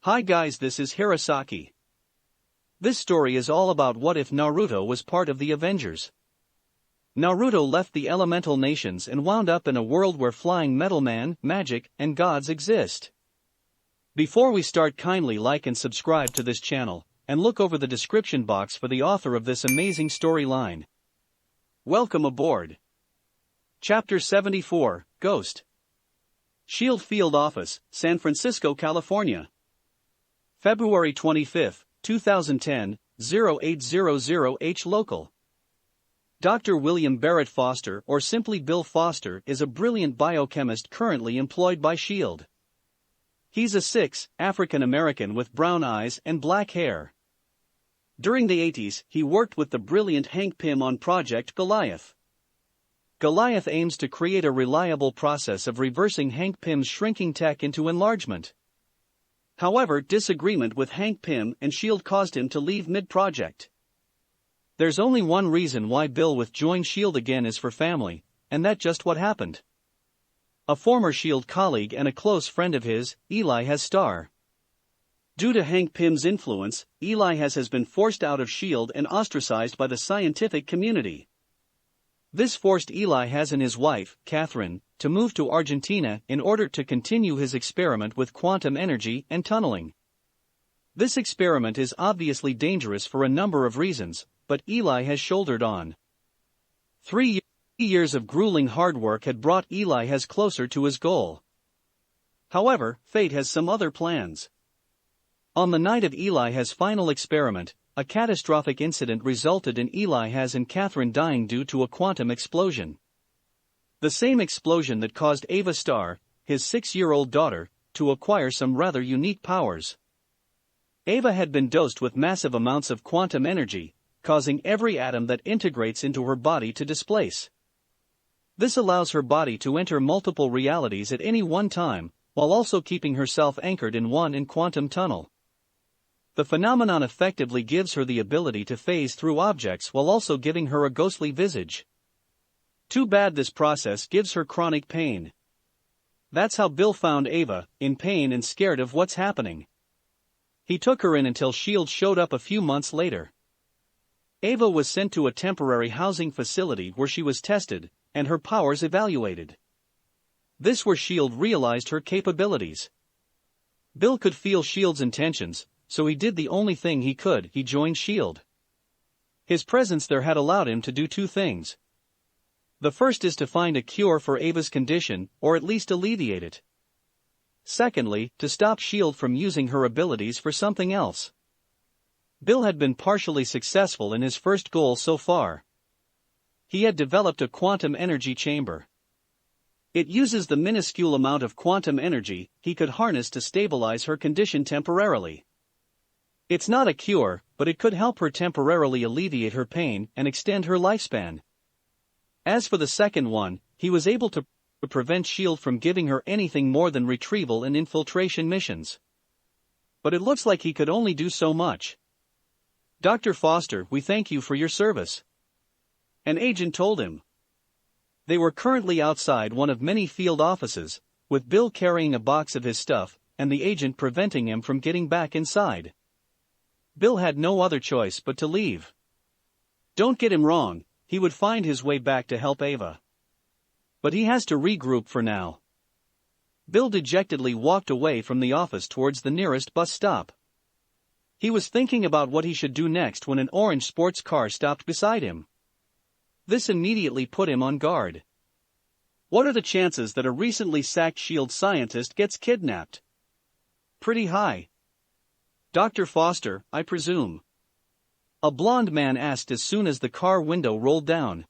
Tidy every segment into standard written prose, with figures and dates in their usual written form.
Hi guys, this is Hirosaki. This story is all about what if Naruto was part of the Avengers. Naruto left the elemental nations and wound up in a world where flying metal man, magic, and gods exist. Before we start, kindly like and subscribe to this channel, and look over the description box for the author of this amazing storyline. Welcome aboard. Chapter 74, Ghost. Shield Field Office, San Francisco, California. February 25, 2010, 0800H local. Dr. William Barrett Foster, or simply Bill Foster, is a brilliant biochemist currently employed by SHIELD. He's a 6', African American with brown eyes and black hair. During the 80s, he worked with the brilliant Hank Pym on Project Goliath. Goliath aims to create a reliable process of reversing Hank Pym's shrinking tech into enlargement. However, disagreement with Hank Pym and SHIELD caused him to leave mid-project. There's only one reason why Bill would join SHIELD again, is for family, and that's just what happened. A former SHIELD colleague and a close friend of his, Eli, has star. Due to Hank Pym's influence, Eli has been forced out of SHIELD and ostracized by the scientific community. This forced Eli and his wife, Catherine, to move to Argentina in order to continue his experiment with quantum energy and tunneling. This experiment is obviously dangerous for a number of reasons, but Eli has shouldered on. 3 years of grueling hard work had brought Eli closer to his goal. However, fate has some other plans. On the night of Eli's final experiment, a catastrophic incident resulted in Eli and Catherine dying due to a quantum explosion. The same explosion that caused Ava Starr, his 6-year-old daughter, to acquire some rather unique powers. Ava had been dosed with massive amounts of quantum energy, causing every atom that integrates into her body to displace. This allows her body to enter multiple realities at any one time, while also keeping herself anchored in one quantum tunnel. The phenomenon effectively gives her the ability to phase through objects while also giving her a ghostly visage. Too bad this process gives her chronic pain. That's how Bill found Ava, in pain and scared of what's happening. He took her in until SHIELD showed up a few months later. Ava was sent to a temporary housing facility where she was tested, and her powers evaluated. This where SHIELD realized her capabilities. Bill could feel SHIELD's intentions, so he did the only thing he could: he joined SHIELD. His presence there had allowed him to do two things. The first is to find a cure for Ava's condition, or at least alleviate it. Secondly, to stop SHIELD from using her abilities for something else. Bill had been partially successful in his first goal so far. He had developed a quantum energy chamber. It uses the minuscule amount of quantum energy he could harness to stabilize her condition temporarily. It's not a cure, but it could help her temporarily alleviate her pain and extend her lifespan. As for the second one, he was able to prevent SHIELD from giving her anything more than retrieval and infiltration missions. But it looks like he could only do so much. "Dr. Foster, we thank you for your service," an agent told him. They were currently outside one of many field offices, with Bill carrying a box of his stuff, and the agent preventing him from getting back inside. Bill had no other choice but to leave. Don't get him wrong, he would find his way back to help Ava. But he has to regroup for now. Bill dejectedly walked away from the office towards the nearest bus stop. He was thinking about what he should do next when an orange sports car stopped beside him. This immediately put him on guard. What are the chances that a recently sacked SHIELD scientist gets kidnapped? Pretty high. "Dr. Foster, I presume?" a blond man asked as soon as the car window rolled down.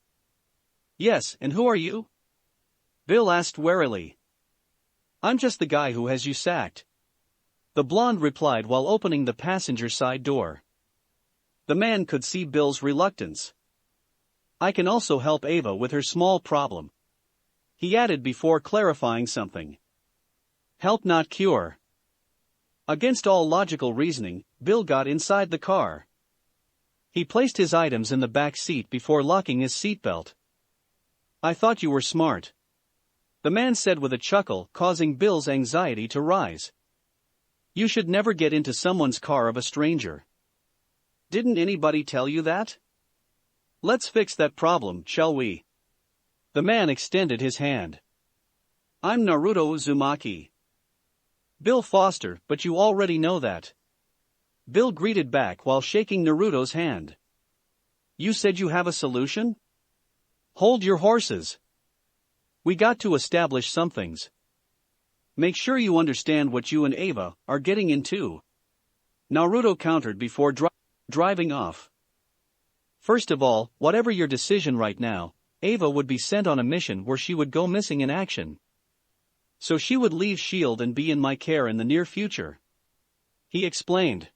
"Yes, and who are you?" Bill asked warily. "I'm just the guy who has you sacked," the blonde replied while opening the passenger side door. The man could see Bill's reluctance. "I can also help Ava with her small problem," he added before clarifying something. "Help, not cure." Against all logical reasoning, Bill got inside the car. He placed his items in the back seat before locking his seatbelt. "I thought you were smart," the man said with a chuckle, causing Bill's anxiety to rise. You should never get into someone's car of a stranger. Didn't anybody tell you that? Let's fix that problem, shall we? The man extended his hand. I'm Naruto Uzumaki. Bill Foster, but you already know that. Bill greeted back while shaking Naruto's hand. You said you have a solution? Hold your horses. We got to establish some things. Make sure you understand what you and Ava are getting into. Naruto countered before driving off. First of all, whatever your decision right now, Ava would be sent on a mission where she would go missing in action. So she would leave S.H.I.E.L.D. and be in my care in the near future. He explained.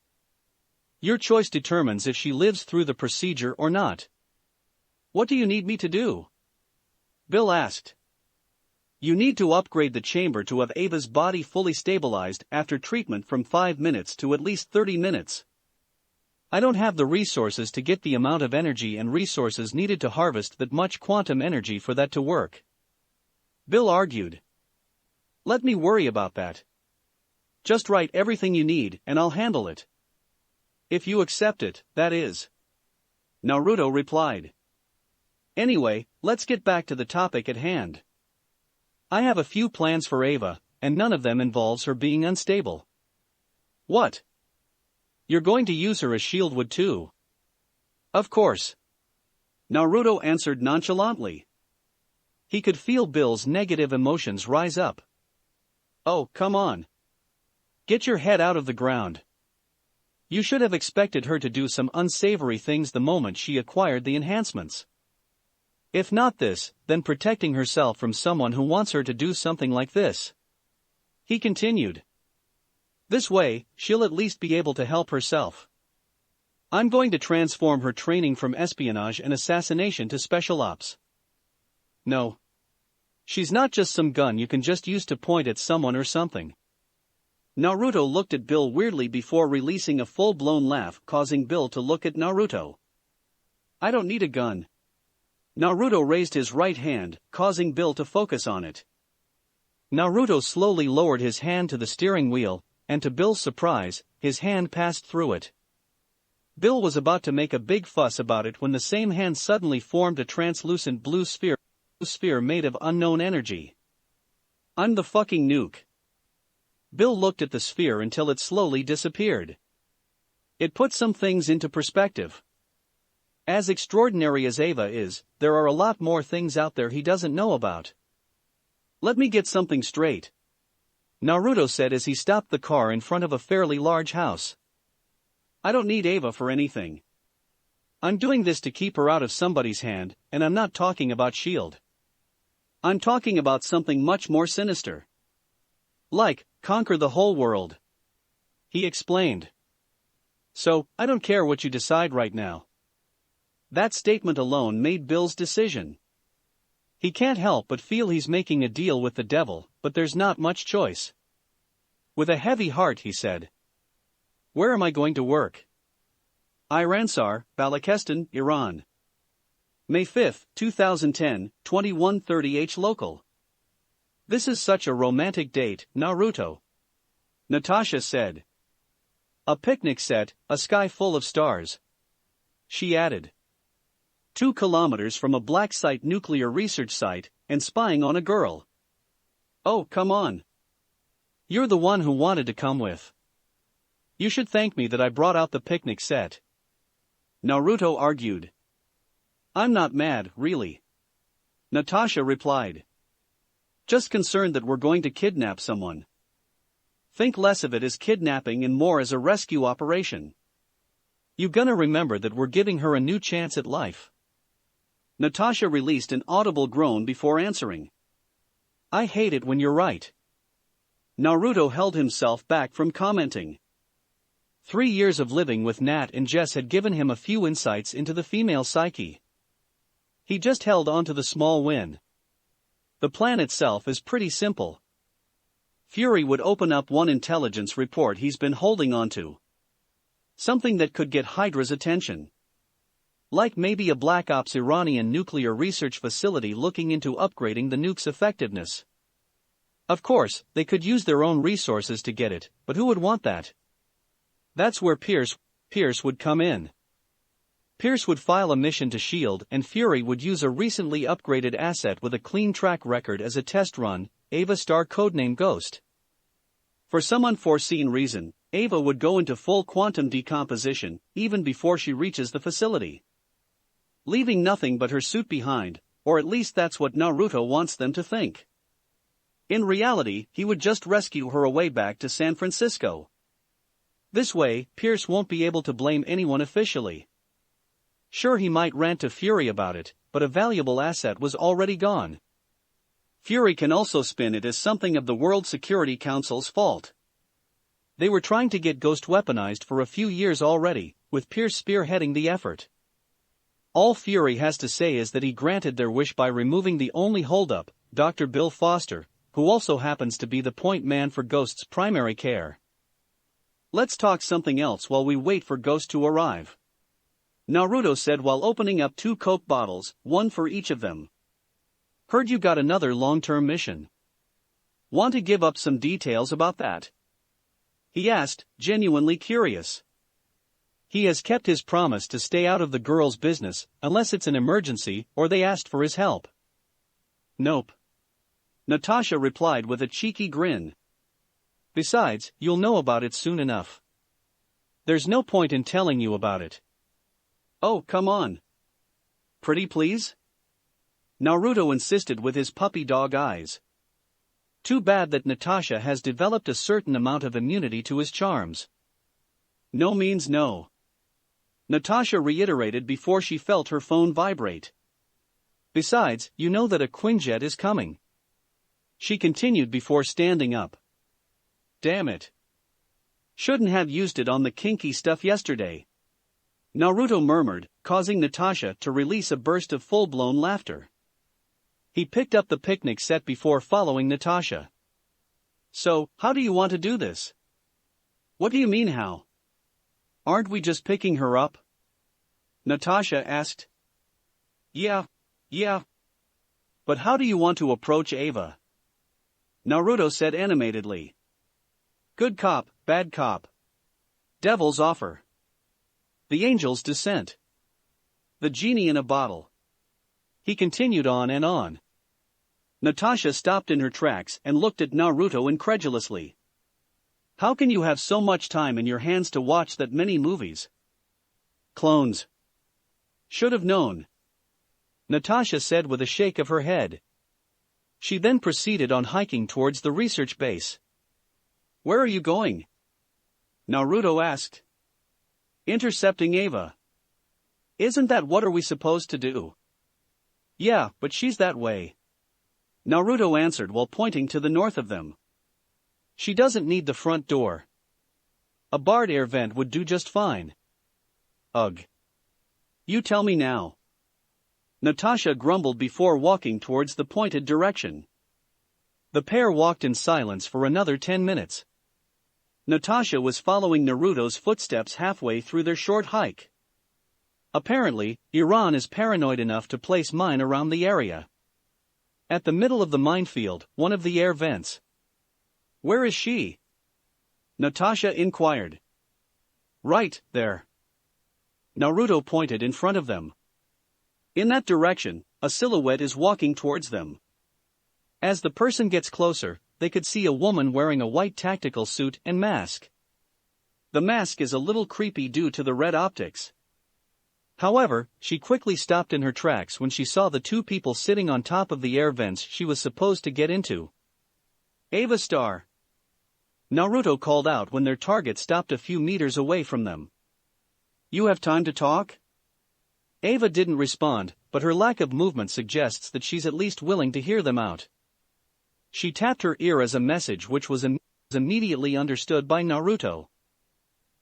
Your choice determines if she lives through the procedure or not. What do you need me to do? Bill asked. You need to upgrade the chamber to have Ava's body fully stabilized after treatment from 5 minutes to at least 30 minutes. I don't have the resources to get the amount of energy and resources needed to harvest that much quantum energy for that to work. Bill argued. Let me worry about that. Just write everything you need and I'll handle it. If you accept it, that is. Naruto replied. Anyway, let's get back to the topic at hand. I have a few plans for Ava, and none of them involves her being unstable. What? You're going to use her as S.H.I.E.L.D. would too? Of course. Naruto answered nonchalantly. He could feel Bill's negative emotions rise up. Oh, come on. Get your head out of the ground. You should have expected her to do some unsavory things the moment she acquired the enhancements. If not this, then protecting herself from someone who wants her to do something like this. He continued. This way, she'll at least be able to help herself. I'm going to transform her training from espionage and assassination to special ops. No. She's not just some gun you can just use to point at someone or something. Naruto looked at Bill weirdly before releasing a full-blown laugh, causing Bill to look at Naruto. I don't need a gun. Naruto raised his right hand, causing Bill to focus on it. Naruto slowly lowered his hand to the steering wheel, and to Bill's surprise, his hand passed through it. Bill was about to make a big fuss about it when the same hand suddenly formed a translucent blue sphere made of unknown energy. I'm the fucking nuke. Bill looked at the sphere until it slowly disappeared. It put some things into perspective. As extraordinary as Ava is, there are a lot more things out there he doesn't know about. Let me get something straight. Naruto said as he stopped the car in front of a fairly large house. I don't need Ava for anything. I'm doing this to keep her out of somebody's hand, and I'm not talking about S.H.I.E.L.D. I'm talking about something much more sinister. Like, conquer the whole world. He explained. So, I don't care what you decide right now. That statement alone made Bill's decision. He can't help but feel he's making a deal with the devil, but there's not much choice. With a heavy heart he said. Where am I going to work? Iransar, Balıkesir, Iran. May 5, 2010, 21:30 local. This is such a romantic date, Naruto. Natasha said. A picnic set, a sky full of stars. She added. 2 kilometers from a black site nuclear research site, and spying on a girl. Oh, come on. You're the one who wanted to come with. You should thank me that I brought out the picnic set. Naruto argued. I'm not mad, really. Natasha replied. Just concerned that we're going to kidnap someone. Think less of it as kidnapping and more as a rescue operation. You gonna remember that we're giving her a new chance at life. Natasha released an audible groan before answering. I hate it when you're right. Naruto held himself back from commenting. 3 years of living with Nat and Jess had given him a few insights into the female psyche. He just held on to the small win. The plan itself is pretty simple. Fury would open up one intelligence report he's been holding onto. Something that could get Hydra's attention. Like maybe a Black Ops Iranian nuclear research facility looking into upgrading the nuke's effectiveness. Of course, they could use their own resources to get it, but who would want that? That's where Pierce would come in. Pierce would file a mission to S.H.I.E.L.D. and Fury would use a recently upgraded asset with a clean track record as a test run, Ava Star codename Ghost. For some unforeseen reason, Ava would go into full quantum decomposition, even before she reaches the facility, leaving nothing but her suit behind, or at least that's what Naruto wants them to think. In reality, he would just rescue her away back to San Francisco. This way, Pierce won't be able to blame anyone officially. Sure, he might rant to Fury about it, but a valuable asset was already gone. Fury can also spin it as something of the World Security Council's fault. They were trying to get Ghost weaponized for a few years already, with Pierce spearheading the effort. All Fury has to say is that he granted their wish by removing the only holdup, Dr. Bill Foster, who also happens to be the point man for Ghost's primary care. Let's talk something else while we wait for Ghost to arrive, Naruto said while opening up 2 Coke bottles, one for each of them. Heard you got another long-term mission. Want to give up some details about that? He asked, genuinely curious. He has kept his promise to stay out of the girls' business, unless it's an emergency or they asked for his help. Nope. Natasha replied with a cheeky grin. Besides, you'll know about it soon enough. There's no point in telling you about it. Oh, come on. Pretty please? Naruto insisted with his puppy dog eyes. Too bad that Natasha has developed a certain amount of immunity to his charms. No means no, Natasha reiterated before she felt her phone vibrate. Besides, you know that a Quinjet is coming, she continued before standing up. Damn it. Shouldn't have used it on the kinky stuff yesterday, Naruto murmured, causing Natasha to release a burst of full-blown laughter. He picked up the picnic set before following Natasha. So, how do you want to do this? What do you mean how? Aren't we just picking her up? Natasha asked. Yeah. But how do you want to approach Ava? Naruto said animatedly. Good cop, bad cop. Devil's offer. The angel's descent. The genie in a bottle. He continued on and on. Natasha stopped in her tracks and looked at Naruto incredulously. How can you have so much time in your hands to watch that many movies? Clones. Should have known, Natasha said with a shake of her head. She then proceeded on hiking towards the research base. Where are you going? Naruto asked. Intercepting Ava. Isn't that what are we supposed to do? Yeah, but she's that way, Naruto answered while pointing to the north of them. She doesn't need the front door. A barred air vent would do just fine. Ugh. You tell me now, Natasha grumbled before walking towards the pointed direction. The pair walked in silence for another 10 minutes. Natasha was following Naruto's footsteps halfway through their short hike. Apparently, Iran is paranoid enough to place mine around the area. At the middle of the minefield, one of the air vents. Where is she? Natasha inquired. Right there. Naruto pointed in front of them. In that direction, a silhouette is walking towards them. As the person gets closer, they could see a woman wearing a white tactical suit and mask. The mask is a little creepy due to the red optics. However, she quickly stopped in her tracks when she saw the 2 people sitting on top of the air vents she was supposed to get into. Ava Star, Naruto called out when their target stopped a few meters away from them. You have time to talk? Ava didn't respond, but her lack of movement suggests that she's at least willing to hear them out. She tapped her ear as a message which was immediately understood by Naruto.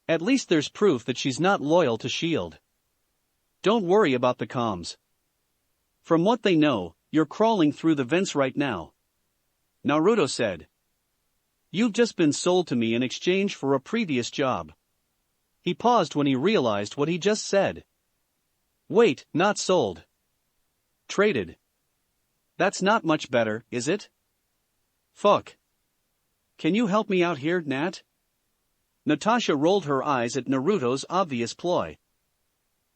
At least there's proof that she's not loyal to S.H.I.E.L.D. Don't worry about the comms. From what they know, you're crawling through the vents right now, Naruto said. You've just been sold to me in exchange for a previous job. He paused when he realized what he just said. Wait, not sold. Traded. That's not much better, is it? Fuck. Can you help me out here, Nat? Natasha rolled her eyes at Naruto's obvious ploy.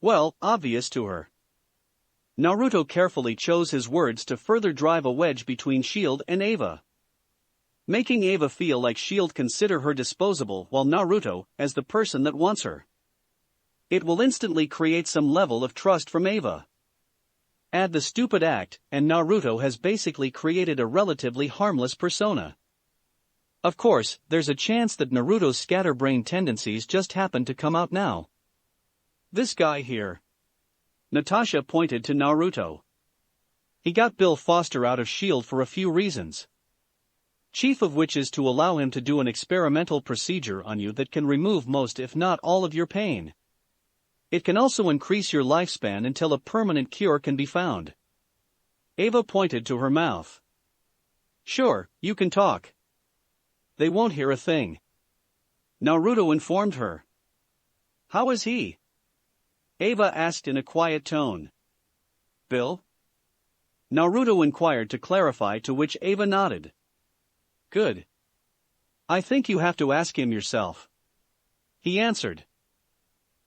Well, obvious to her. Naruto carefully chose his words to further drive a wedge between S.H.I.E.L.D. and Eva. Making Eva feel like S.H.I.E.L.D. consider her disposable while Naruto as the person that wants her. It will instantly create some level of trust from Eva. Add the stupid act, and Naruto has basically created a relatively harmless persona. Of course, there's a chance that Naruto's scatterbrain tendencies just happen to come out now. This guy here. Natasha pointed to Naruto. He got Bill Foster out of S.H.I.E.L.D. for a few reasons. Chief of which is to allow him to do an experimental procedure on you that can remove most if not all of your pain. It can also increase your lifespan until a permanent cure can be found. Eva pointed to her mouth. Sure, you can talk. They won't hear a thing. Naruto informed her. How is he? Eva asked in a quiet tone. Bill? Naruto inquired to clarify, to which Eva nodded. Good. I think you have to ask him yourself. He answered.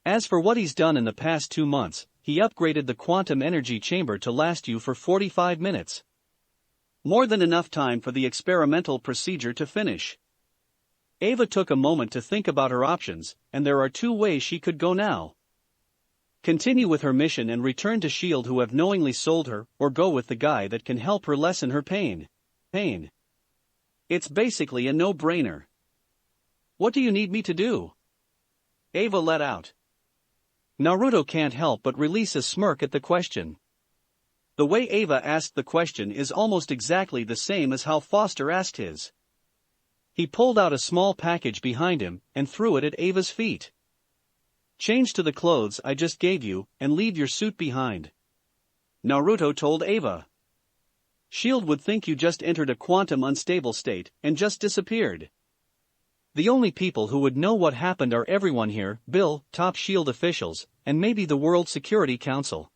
As for what he's done in the past 2 months, he upgraded the quantum energy chamber to last you for 45 minutes. More than enough time for the experimental procedure to finish. Eva took a moment to think about her options, and there are 2 ways she could go now. Continue with her mission and return to S.H.I.E.L.D. who have knowingly sold her, or go with the guy that can help her lessen her pain. It's basically a no-brainer. What do you need me to do? Eva let out. Naruto can't help but release a smirk at the question. The way Eva asked the question is almost exactly the same as how Foster asked his. He pulled out a small package behind him and threw it at Ava's feet. Change to the clothes I just gave you, and leave your suit behind. Naruto told Ava. S.H.I.E.L.D. would think you just entered a quantum unstable state and just disappeared. The only people who would know what happened are everyone here, Bill, top S.H.I.E.L.D. officials, and maybe the World Security Council.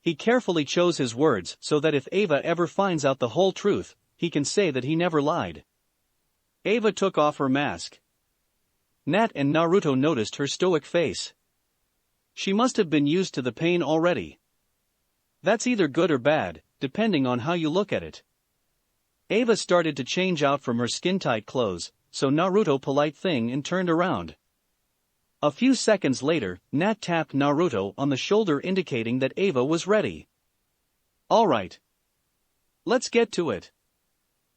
He carefully chose his words so that if Ava ever finds out the whole truth, he can say that he never lied. Ava took off her mask. Nat and Naruto noticed her stoic face. She must have been used to the pain already. That's either good or bad, depending on how you look at it. Ava started to change out from her skin-tight clothes, so Naruto polite thing and turned around. A few seconds later, Nat tapped Naruto on the shoulder indicating that Ava was ready. All right. Let's get to it.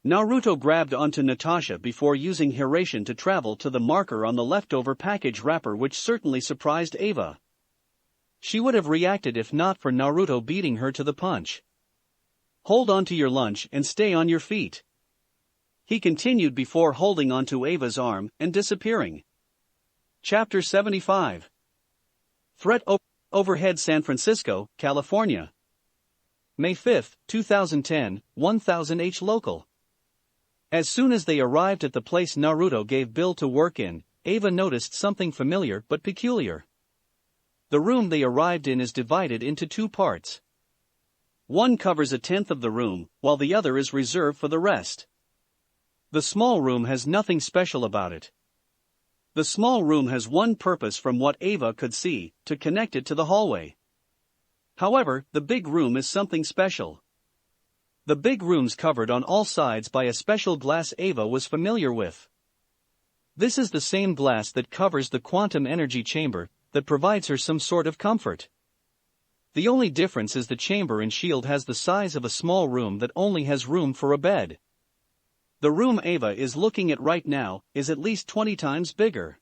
Naruto grabbed onto Natasha before using Hirosaki to travel to the marker on the leftover package wrapper, which certainly surprised Ava. She would have reacted if not for Naruto beating her to the punch. Hold on to your lunch and stay on your feet. He continued before holding onto Ava's arm and disappearing. Chapter 75. Threat overhead San Francisco, California. May 5, 2010, 1000 local. As soon as they arrived at the place Naruto gave Bill to work in, Ava noticed something familiar but peculiar. The room they arrived in is divided into 2 parts. One covers 1/10 of the room, while the other is reserved for the rest. The small room has nothing special about it. The small room has one purpose from what Ava could see, to connect it to the hallway. However, the big room is something special. The big room's covered on all sides by a special glass Ava was familiar with. This is the same glass that covers the quantum energy chamber, that provides her some sort of comfort. The only difference is the chamber in S.H.I.E.L.D. has the size of a small room that only has room for a bed. The room Ava is looking at right now is at least 20 times bigger.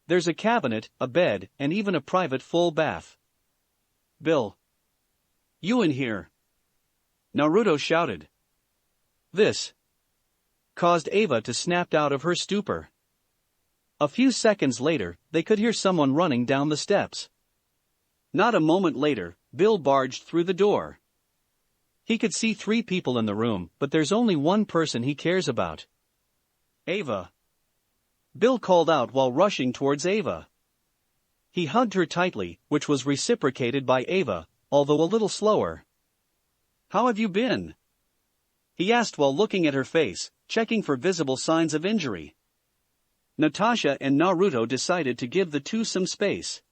There's a cabinet, a bed, and even a private full bath. Bill. You in here? Naruto shouted. This caused Ava to snap out of her stupor. A few seconds later, they could hear someone running down the steps. Not a moment later, Bill barged through the door. He could see 3 people in the room, but there's only one person he cares about. Ava. Bill called out while rushing towards Ava. He hugged her tightly, which was reciprocated by Ava, although a little slower. How have you been? he asked while looking at her face, checking for visible signs of injury. Natasha and Naruto decided to give the two some space.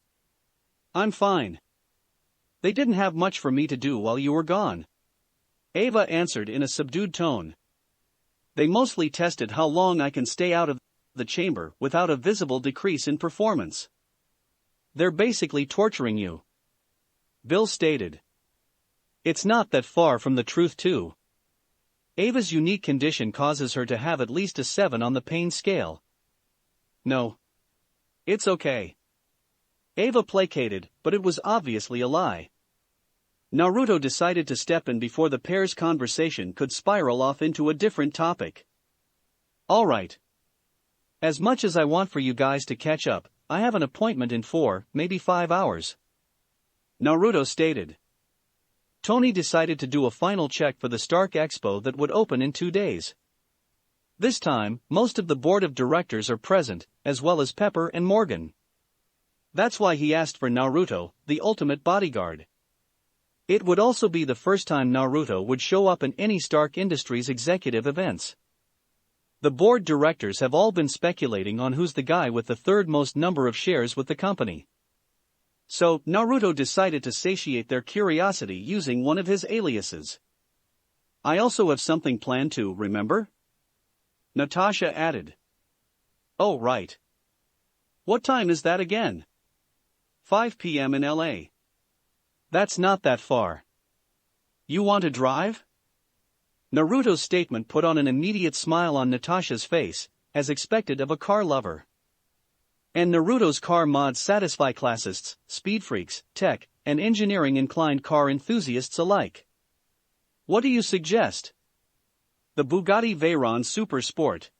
I'm fine. They didn't have much for me to do while you were gone. Ava answered in a subdued tone. They mostly tested how long I can stay out of the chamber without a visible decrease in performance. They're basically torturing you. Bill stated. It's not that far from the truth too. Ava's unique condition causes her to have at least a 7 on the pain scale. No. It's okay. Ava placated, but it was obviously a lie. Naruto decided to step in before the pair's conversation could spiral off into a different topic. Alright. As much as I want for you guys to catch up, I have an appointment in 4, maybe 5 hours. Naruto stated. Tony decided to do a final check for the Stark Expo that would open in 2 days. This time, most of the board of directors are present, as well as Pepper and Morgan. That's why he asked for Naruto, the ultimate bodyguard. It would also be the first time Naruto would show up in any Stark Industries executive events. The board directors have all been speculating on who's the guy with the third most number of shares with the company. So, Naruto decided to satiate their curiosity using one of his aliases. I also have something planned too, remember? Natasha added. Oh right. What time is that again? 5 p.m. in LA. That's not that far. You want to drive? Naruto's statement put on an immediate smile on Natasha's face, as expected of a car lover. And Naruto's car mods satisfy classists, speed freaks, tech, and engineering-inclined car enthusiasts alike. What do you suggest? The Bugatti Veyron Super Sport.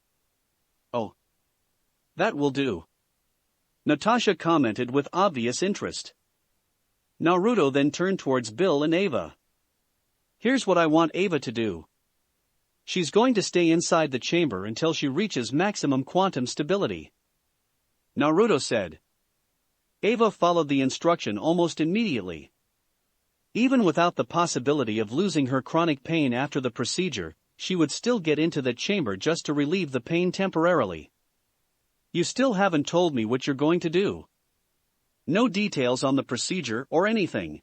Oh. That will do. Natasha commented with obvious interest. Naruto then turned towards Bill and Ava. Here's what I want Ava to do. She's going to stay inside the chamber until she reaches maximum quantum stability. Naruto said. Ava followed the instruction almost immediately. Even without the possibility of losing her chronic pain after the procedure, she would still get into the chamber just to relieve the pain temporarily. You still haven't told me what you're going to do. No details on the procedure or anything.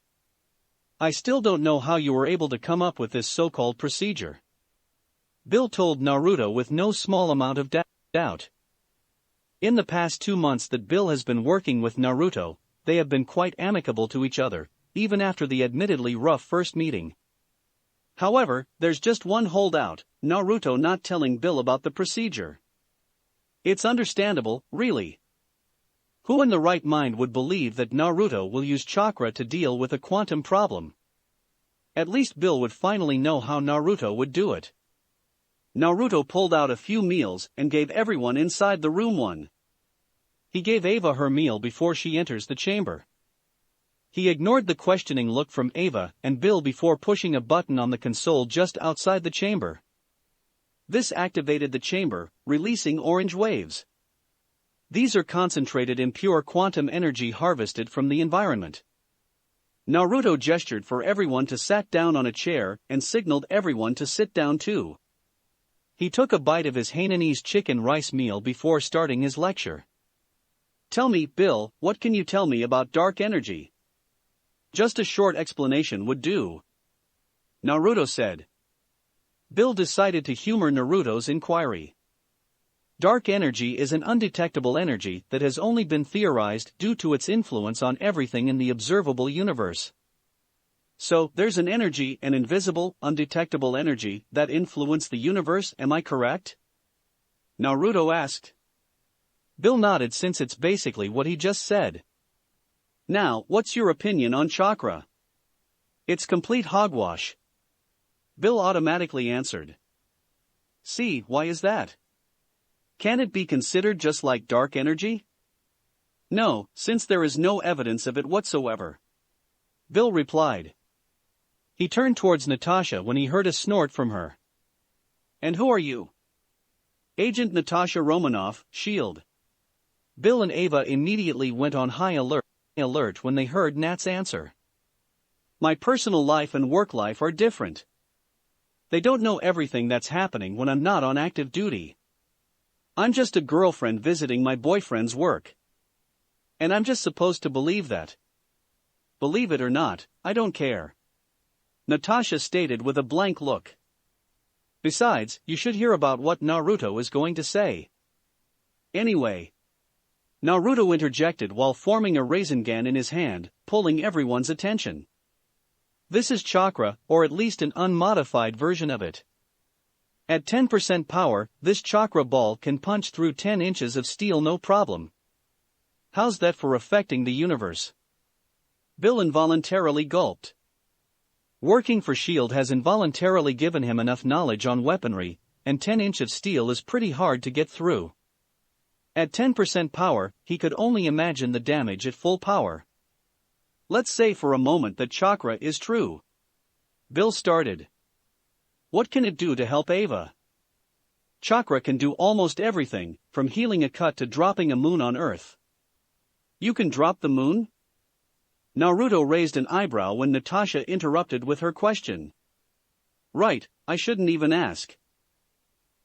I still don't know how you were able to come up with this so-called procedure. Bill told Naruto with no small amount of doubt. In the past 2 months that Bill has been working with Naruto, they have been quite amicable to each other, even after the admittedly rough first meeting. However, there's just one holdout, Naruto not telling Bill about the procedure. It's understandable, really. Who in the right mind would believe that Naruto will use Chakra to deal with a quantum problem? At least Bill would finally know how Naruto would do it. Naruto pulled out a few meals and gave everyone inside the room one. He gave Ava her meal before she enters the chamber. He ignored the questioning look from Ava and Bill before pushing a button on the console just outside the chamber. This activated the chamber, releasing orange waves. These are concentrated in pure quantum energy harvested from the environment. Naruto gestured for everyone to sit down on a chair and signaled everyone to sit down too. He took a bite of his Hainanese chicken rice meal before starting his lecture. Tell me, Bill, what can you tell me about dark energy? Just a short explanation would do. Naruto said. Bill decided to humor Naruto's inquiry. Dark energy is an undetectable energy that has only been theorized due to its influence on everything in the observable universe. So, there's an energy, an invisible, undetectable energy, that influence the universe, am I correct? Naruto asked. Bill nodded since it's basically what he just said. Now, what's your opinion on Chakra? It's complete hogwash. Bill automatically answered. See, why is that? Can it be considered just like dark energy? No, since there is no evidence of it whatsoever. Bill replied. He turned towards Natasha when he heard a snort from her. And who are you? Agent Natasha Romanoff, S.H.I.E.L.D. Bill and Ava immediately went on high alert when they heard Nat's answer. My personal life and work life are different. They don't know everything that's happening when I'm not on active duty. I'm just a girlfriend visiting my boyfriend's work. And I'm just supposed to believe that. Believe it or not, I don't care. Natasha stated with a blank look. Besides, you should hear about what Naruto is going to say. Anyway. Naruto interjected while forming a Rasengan in his hand, pulling everyone's attention. This is Chakra, or at least an unmodified version of it. At 10% power, this Chakra ball can punch through 10 inches of steel no problem. How's that for affecting the universe? Bill involuntarily gulped. Working for S.H.I.E.L.D. has involuntarily given him enough knowledge on weaponry, and 10 inches of steel is pretty hard to get through. At 10% power, he could only imagine the damage at full power. Let's say for a moment that Chakra is true. Bill started. What can it do to help Ava? Chakra can do almost everything, from healing a cut to dropping a moon on Earth. You can drop the moon? Naruto raised an eyebrow when Natasha interrupted with her question. Right, I shouldn't even ask.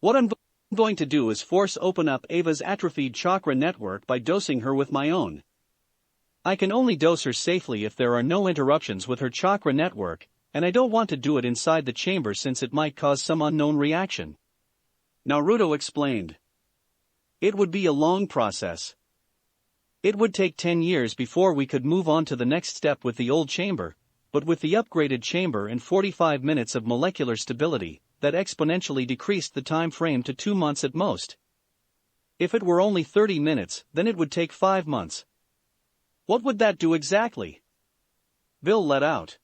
What I'm going to do is force open up Ava's atrophied chakra network by dosing her with my own. I can only dose her safely if there are no interruptions with her chakra network, and I don't want to do it inside the chamber since it might cause some unknown reaction. Naruto explained. It would be a long process. It would take 10 years before we could move on to the next step with the old chamber, but with the upgraded chamber and 45 minutes of molecular stability, that exponentially decreased the time frame to 2 months at most. If it were only 30 minutes, then it would take 5 months. What would that do exactly? Bill let out.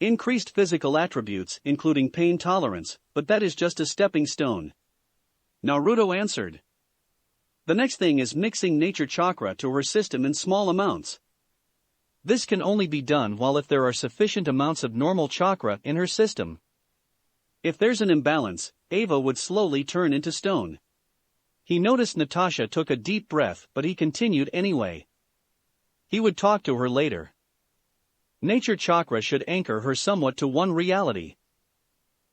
Increased physical attributes, including pain tolerance, but that is just a stepping stone. Naruto answered. The next thing is mixing nature chakra to her system in small amounts. This can only be done while if there are sufficient amounts of normal chakra in her system. If there's an imbalance, Ava would slowly turn into stone. He noticed Natasha took a deep breath, but he continued anyway. He would talk to her later. Nature chakra should anchor her somewhat to one reality.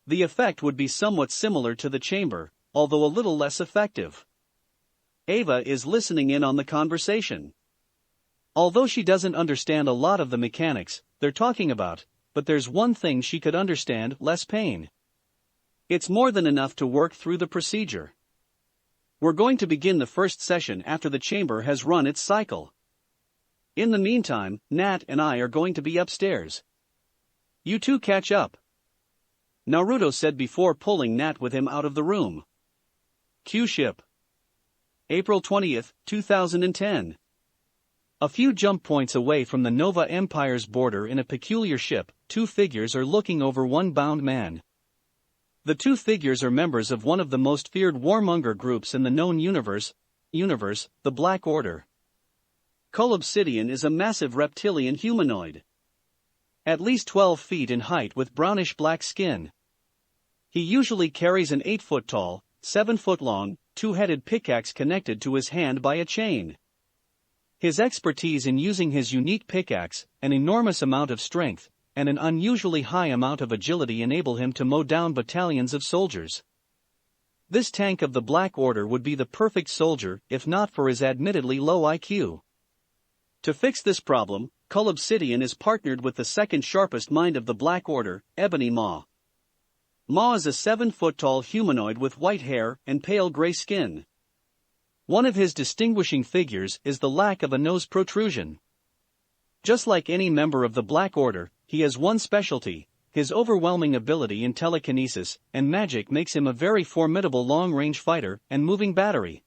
The effect would be somewhat similar to the chamber, although a little less effective. Ava is listening in on the conversation. Although she doesn't understand a lot of the mechanics they're talking about, but there's one thing she could understand: less pain. It's more than enough to work through the procedure. We're going to begin the first session after the chamber has run its cycle. In the meantime, Nat and I are going to be upstairs. You two catch up. Naruto said before pulling Nat with him out of the room. Q ship. April 20th, 2010. A few jump points away from the Nova Empire's border in a peculiar ship, two figures are looking over one bound man. The two figures are members of one of the most feared warmonger groups in the known universe, the Black Order. Colobsidian is a massive reptilian humanoid. At least 12 feet in height with brownish-black skin. He usually carries an 8-foot-tall, 7-foot-long, two-headed pickaxe connected to his hand by a chain. His expertise in using his unique pickaxe, an enormous amount of strength, and an unusually high amount of agility enable him to mow down battalions of soldiers. This tank of the Black Order would be the perfect soldier if not for his admittedly low IQ. To fix this problem, Colobsidian is partnered with the second sharpest mind of the Black Order, Ebony Maw. Maw is a 7-foot-tall humanoid with white hair and pale gray skin. One of his distinguishing figures is the lack of a nose protrusion. Just like any member of the Black Order, he has one specialty: his overwhelming ability in telekinesis and magic makes him a very formidable long-range fighter and moving battery.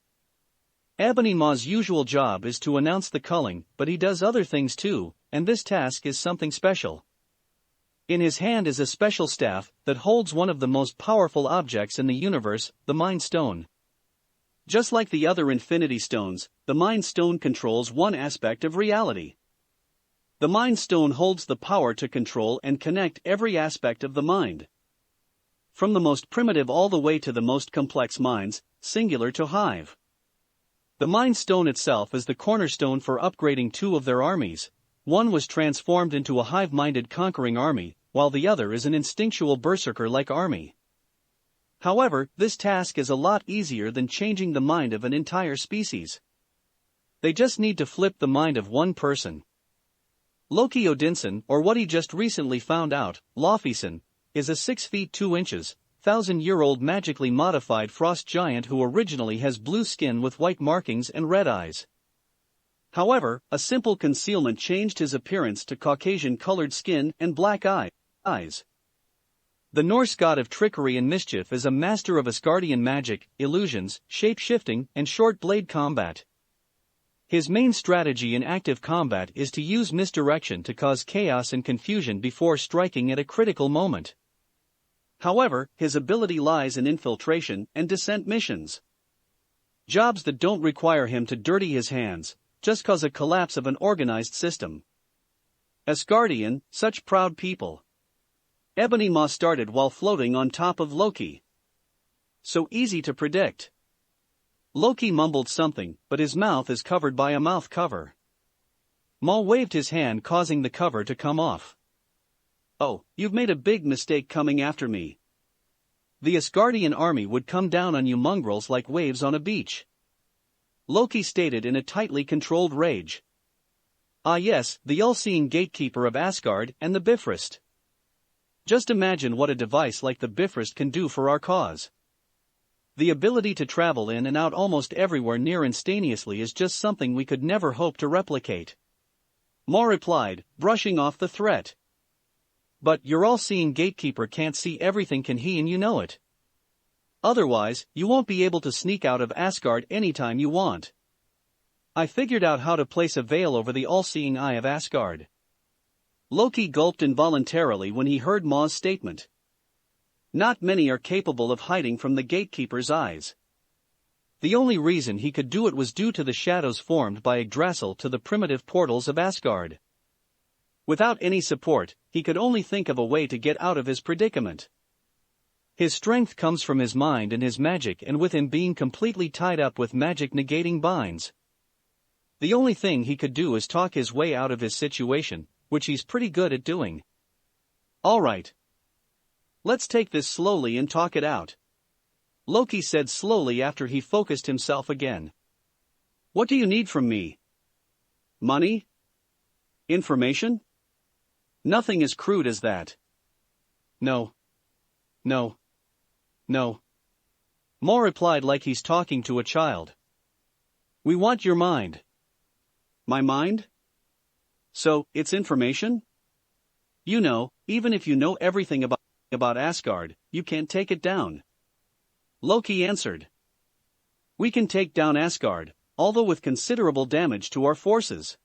Ebony Maw's usual job is to announce the culling, but he does other things too, and this task is something special. In his hand is a special staff that holds one of the most powerful objects in the universe, the Mind Stone. Just like the other Infinity Stones, the Mind Stone controls one aspect of reality. The Mind Stone holds the power to control and connect every aspect of the mind. From the most primitive all the way to the most complex minds, singular to hive. The Mind Stone itself is the cornerstone for upgrading two of their armies. One was transformed into a hive-minded conquering army, while the other is an instinctual berserker-like army. However, this task is a lot easier than changing the mind of an entire species. They just need to flip the mind of one person. Loki Odinson, or what he just recently found out, Laufeyson, is a 6 feet 2 inches, 1,000-year-old magically modified frost giant who originally has blue skin with white markings and red eyes. However, a simple concealment changed his appearance to Caucasian-colored skin and black eyes. The Norse god of trickery and mischief is a master of Asgardian magic, illusions, shape-shifting, and short blade combat. His main strategy in active combat is to use misdirection to cause chaos and confusion before striking at a critical moment. However, his ability lies in infiltration and descent missions. Jobs that don't require him to dirty his hands, just cause a collapse of an organized system. Asgardian, such proud people. Ebony Maw started while floating on top of Loki. So easy to predict. Loki mumbled something, but his mouth is covered by a mouth cover. Maw waved his hand, causing the cover to come off. "Oh, you've made a big mistake coming after me. The Asgardian army would come down on you mongrels like waves on a beach," Loki stated in a tightly controlled rage. Ah yes, the all-seeing gatekeeper of Asgard and the Bifrost. Just imagine what a device like the Bifrost can do for our cause. The ability to travel in and out almost everywhere near instantaneously is just something we could never hope to replicate. Maw replied, brushing off the threat. "But your all-seeing gatekeeper can't see everything, can he, and you know it? Otherwise, you won't be able to sneak out of Asgard anytime you want. I figured out how to place a veil over the all-seeing eye of Asgard." Loki gulped involuntarily when he heard Maw's statement. Not many are capable of hiding from the gatekeeper's eyes. The only reason he could do it was due to the shadows formed by Yggdrasil to the primitive portals of Asgard. Without any support, he could only think of a way to get out of his predicament. His strength comes from his mind and his magic, and with him being completely tied up with magic negating binds. The only thing he could do is talk his way out of his situation, which he's pretty good at doing. "All right. Let's take this slowly and talk it out," Loki said slowly after he focused himself again. "What do you need from me? Money? Information? Nothing as crude as that." No. Maw replied like he's talking to a child. "We want your mind." "My mind? So, it's information? You know, even if you know everything about Asgard, you can't take it down," Loki answered. "We can take down Asgard, although with considerable damage to our forces,"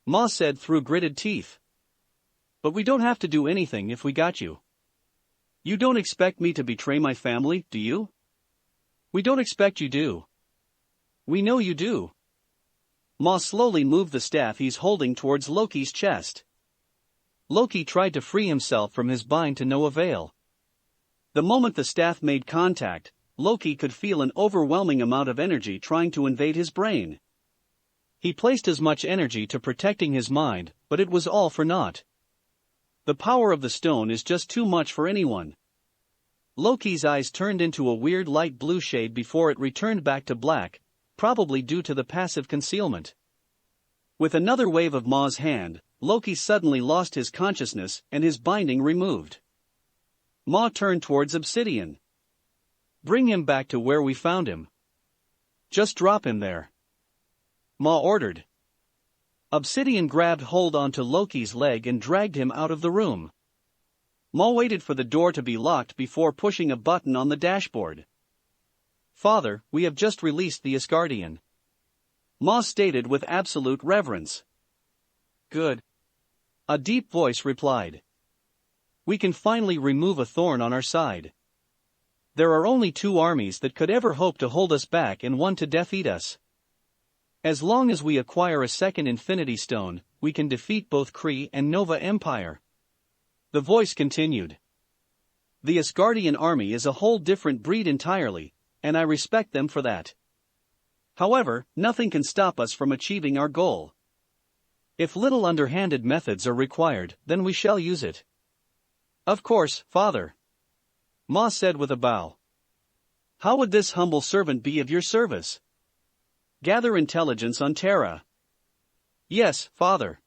Maw said through gritted teeth. "But we don't have to do anything if we got you. You don't expect me to betray my family, do you? We don't expect you do. We know you do." Maw slowly moved the staff he's holding towards Loki's chest. Loki tried to free himself from his bind to no avail. The moment the staff made contact, Loki could feel an overwhelming amount of energy trying to invade his brain. He placed as much energy to protecting his mind, but it was all for naught. The power of the stone is just too much for anyone. Loki's eyes turned into a weird light blue shade before it returned back to black, probably due to the passive concealment. With another wave of Maw's hand, Loki suddenly lost his consciousness and his binding removed. Maw turned towards Obsidian. "Bring him back to where we found him. Just drop him there," Maw ordered. Obsidian grabbed hold onto Loki's leg and dragged him out of the room. Maw waited for the door to be locked before pushing a button on the dashboard. "Father, we have just released the Asgardian," Maw stated with absolute reverence. "Good," a deep voice replied. "We can finally remove a thorn on our side. There are only 2 armies that could ever hope to hold us back and one to defeat us. As long as we acquire a second Infinity Stone, we can defeat both Kree and Nova Empire." The voice continued. "The Asgardian army is a whole different breed entirely, and I respect them for that. However, nothing can stop us from achieving our goal. If little underhanded methods are required, then we shall use it. Of course, father. Ma said with a bow. How would this humble servant be of your service? Gather intelligence on Terra. Yes, father.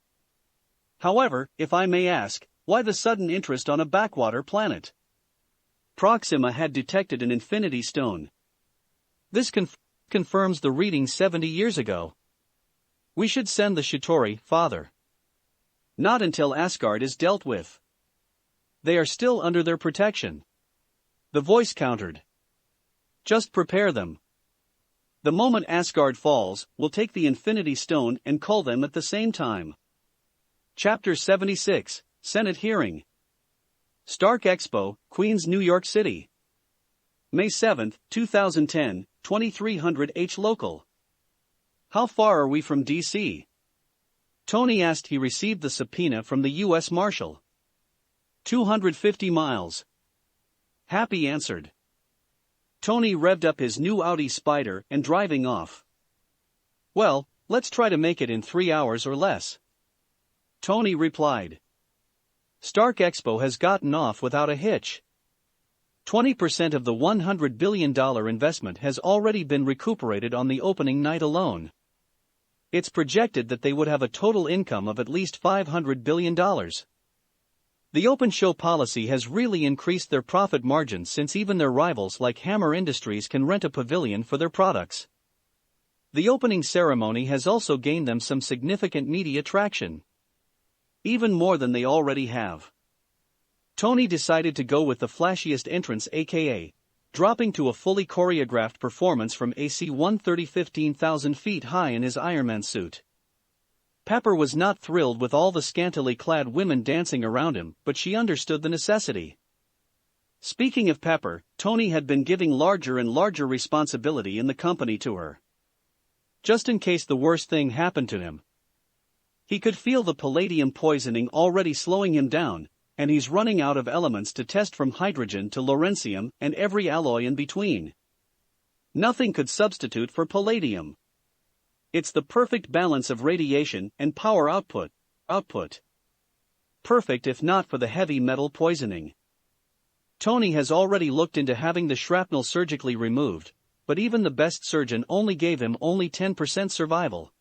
However, if I may ask, why the sudden interest on a backwater planet? Proxima had detected an infinity stone. This confirms the reading 70 years ago. We should send the Shitori, father. Not until Asgard is dealt with. They are still under their protection. The voice countered. Just prepare them. The moment Asgard falls, we'll take the Infinity Stone and cull them at the same time. Chapter 76, Senate Hearing. Stark Expo, Queens, New York City. May 7, 2010, 2300 H local. How far are we from D.C.? Tony asked. He received the subpoena from the U.S. Marshal. 250 miles. Happy answered. Tony revved up his new Audi Spider and driving off. Well, let's try to make it in 3 hours or less. Tony replied. Stark Expo has gotten off without a hitch. 20% of the $100 billion investment has already been recuperated on the opening night alone. It's projected that they would have a total income of at least $500 billion. The open show policy has really increased their profit margins, since even their rivals like Hammer Industries can rent a pavilion for their products. The opening ceremony has also gained them some significant media traction. Even more than they already have. Tony decided to go with the flashiest entrance, aka dropping to a fully choreographed performance from AC 130 15,000 feet high in his Iron Man suit. Pepper was not thrilled with all the scantily clad women dancing around him, but she understood the necessity. Speaking of Pepper, Tony had been giving larger and larger responsibility in the company to her. Just in case the worst thing happened to him. He could feel the palladium poisoning already slowing him down, and he's running out of elements to test, from hydrogen to lawrencium and every alloy in between. Nothing could substitute for palladium. It's the perfect balance of radiation and power output. Perfect if not for the heavy metal poisoning. Tony has already looked into having the shrapnel surgically removed, but even the best surgeon only gave him 10% survival.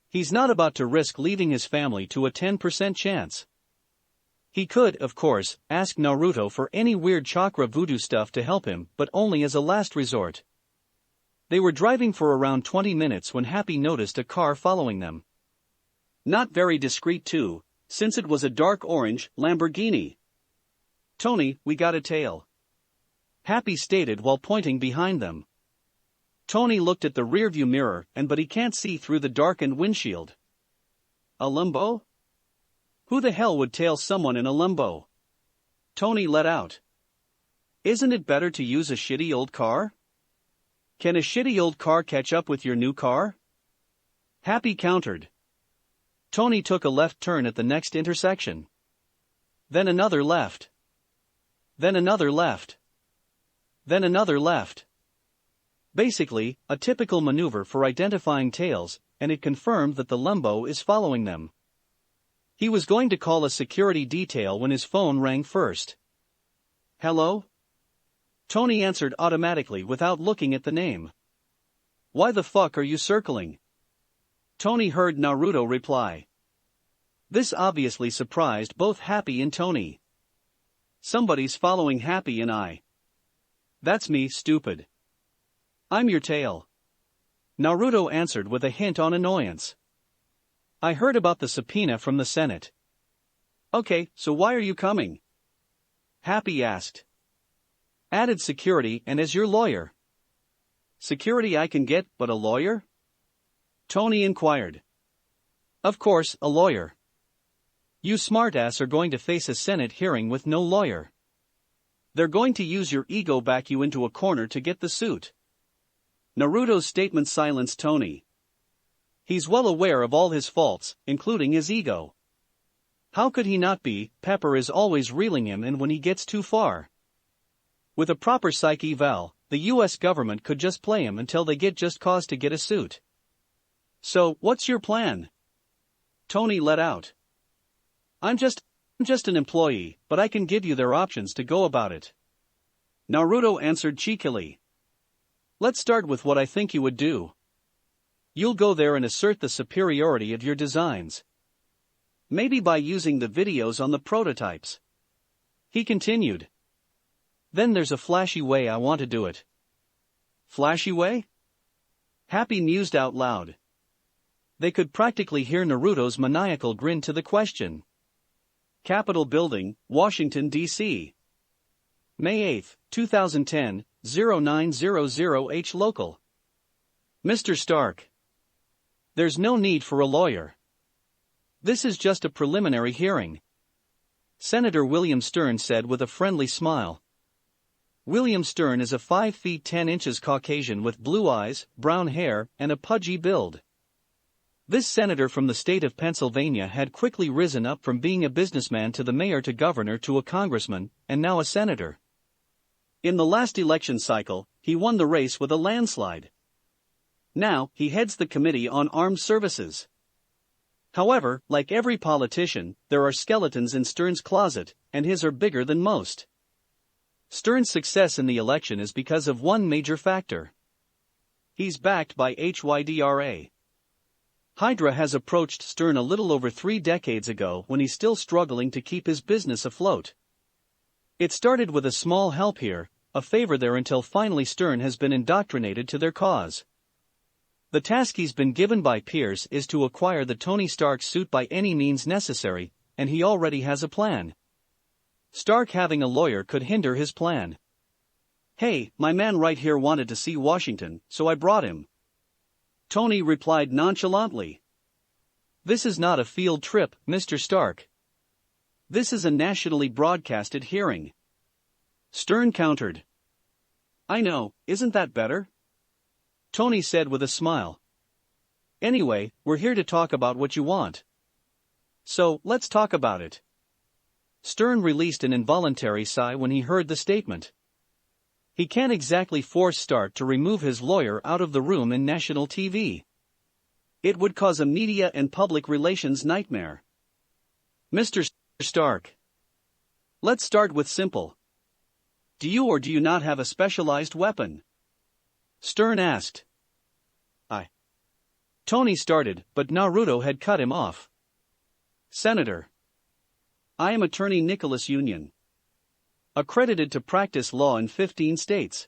He's not about to risk leaving his family to a 10% chance. He could, of course, ask Naruto for any weird chakra voodoo stuff to help him, but only as a last resort. They were driving for around 20 minutes when Happy noticed a car following them. Not very discreet too, since it was a dark orange Lamborghini. Tony, we got a tail. Happy stated while pointing behind them. Tony looked at the rearview mirror but he can't see through the darkened windshield. A limbo? Who the hell would tail someone in a limbo? Tony let out. Isn't it better to use a shitty old car? Can a shitty old car catch up with your new car? Happy countered. Tony took a left turn at the next intersection. Then another left. Then another left. Then another left. Basically, a typical maneuver for identifying tails, and it confirmed that the limbo is following them. He was going to call a security detail when his phone rang first. Hello? Tony answered automatically without looking at the name. Why the fuck are you circling? Tony heard Naruto reply. This obviously surprised both Happy and Tony. Somebody's following Happy and I. That's me, stupid. I'm your tail. Naruto answered with a hint on annoyance. I heard about the subpoena from the Senate. Okay, so why are you coming? Happy asked. Added security and as your lawyer. Security I can get, but a lawyer? Tony inquired. Of course, a lawyer. You smartass are going to face a Senate hearing with no lawyer. They're going to use your ego, back you into a corner to get the suit. Naruto's statement silenced Tony. He's well aware of all his faults, including his ego. How could he not be? Pepper is always reeling him in when he gets too far. With a proper psych eval, the US government could just play him until they get just cause to get a suit. So, what's your plan? Tony let out. I'm just just an employee, but I can give you their options to go about it. Naruto answered cheekily. Let's start with what I think you would do. You'll go there and assert the superiority of your designs. Maybe by using the videos on the prototypes. He continued. Then there's a flashy way I want to do it. Flashy way? Happy mused out loud. They could practically hear Naruto's maniacal grin to the question. Capitol Building, Washington, D.C. May 8, 2010, 0900H local. Mr. Stark. There's no need for a lawyer. This is just a preliminary hearing. Senator William Stern said with a friendly smile. William Stern is a 5 feet 10 inches Caucasian with blue eyes, brown hair, and a pudgy build. This senator from the state of Pennsylvania had quickly risen up from being a businessman to the mayor to governor to a congressman, and now a senator. In the last election cycle, he won the race with a landslide. Now, he heads the Committee on Armed Services. However, like every politician, there are skeletons in Stern's closet, and his are bigger than most. Stern's success in the election is because of one major factor. He's backed by Hydra. Hydra has approached Stern a little over 3 decades ago when he's still struggling to keep his business afloat. It started with a small help here, a favor there until finally Stern has been indoctrinated to their cause. The task he's been given by Pierce is to acquire the Tony Stark suit by any means necessary, and he already has a plan. Stark having a lawyer could hinder his plan. Hey, my man right here wanted to see Washington, so I brought him. Tony replied nonchalantly. This is not a field trip, Mr. Stark. This is a nationally broadcasted hearing. Stern countered. I know, isn't that better? Tony said with a smile. Anyway, we're here to talk about what you want. So, let's talk about it. Stern released an involuntary sigh when he heard the statement. He can't exactly force Stark to remove his lawyer out of the room in national TV. It would cause a media and public relations nightmare. Mr. Stark. Let's start with simple. Do you or do you not have a specialized weapon? Stern asked. Tony started, but Naruto had cut him off. Senator. I am Attorney Nicholas Union. Accredited to practice law in 15 states.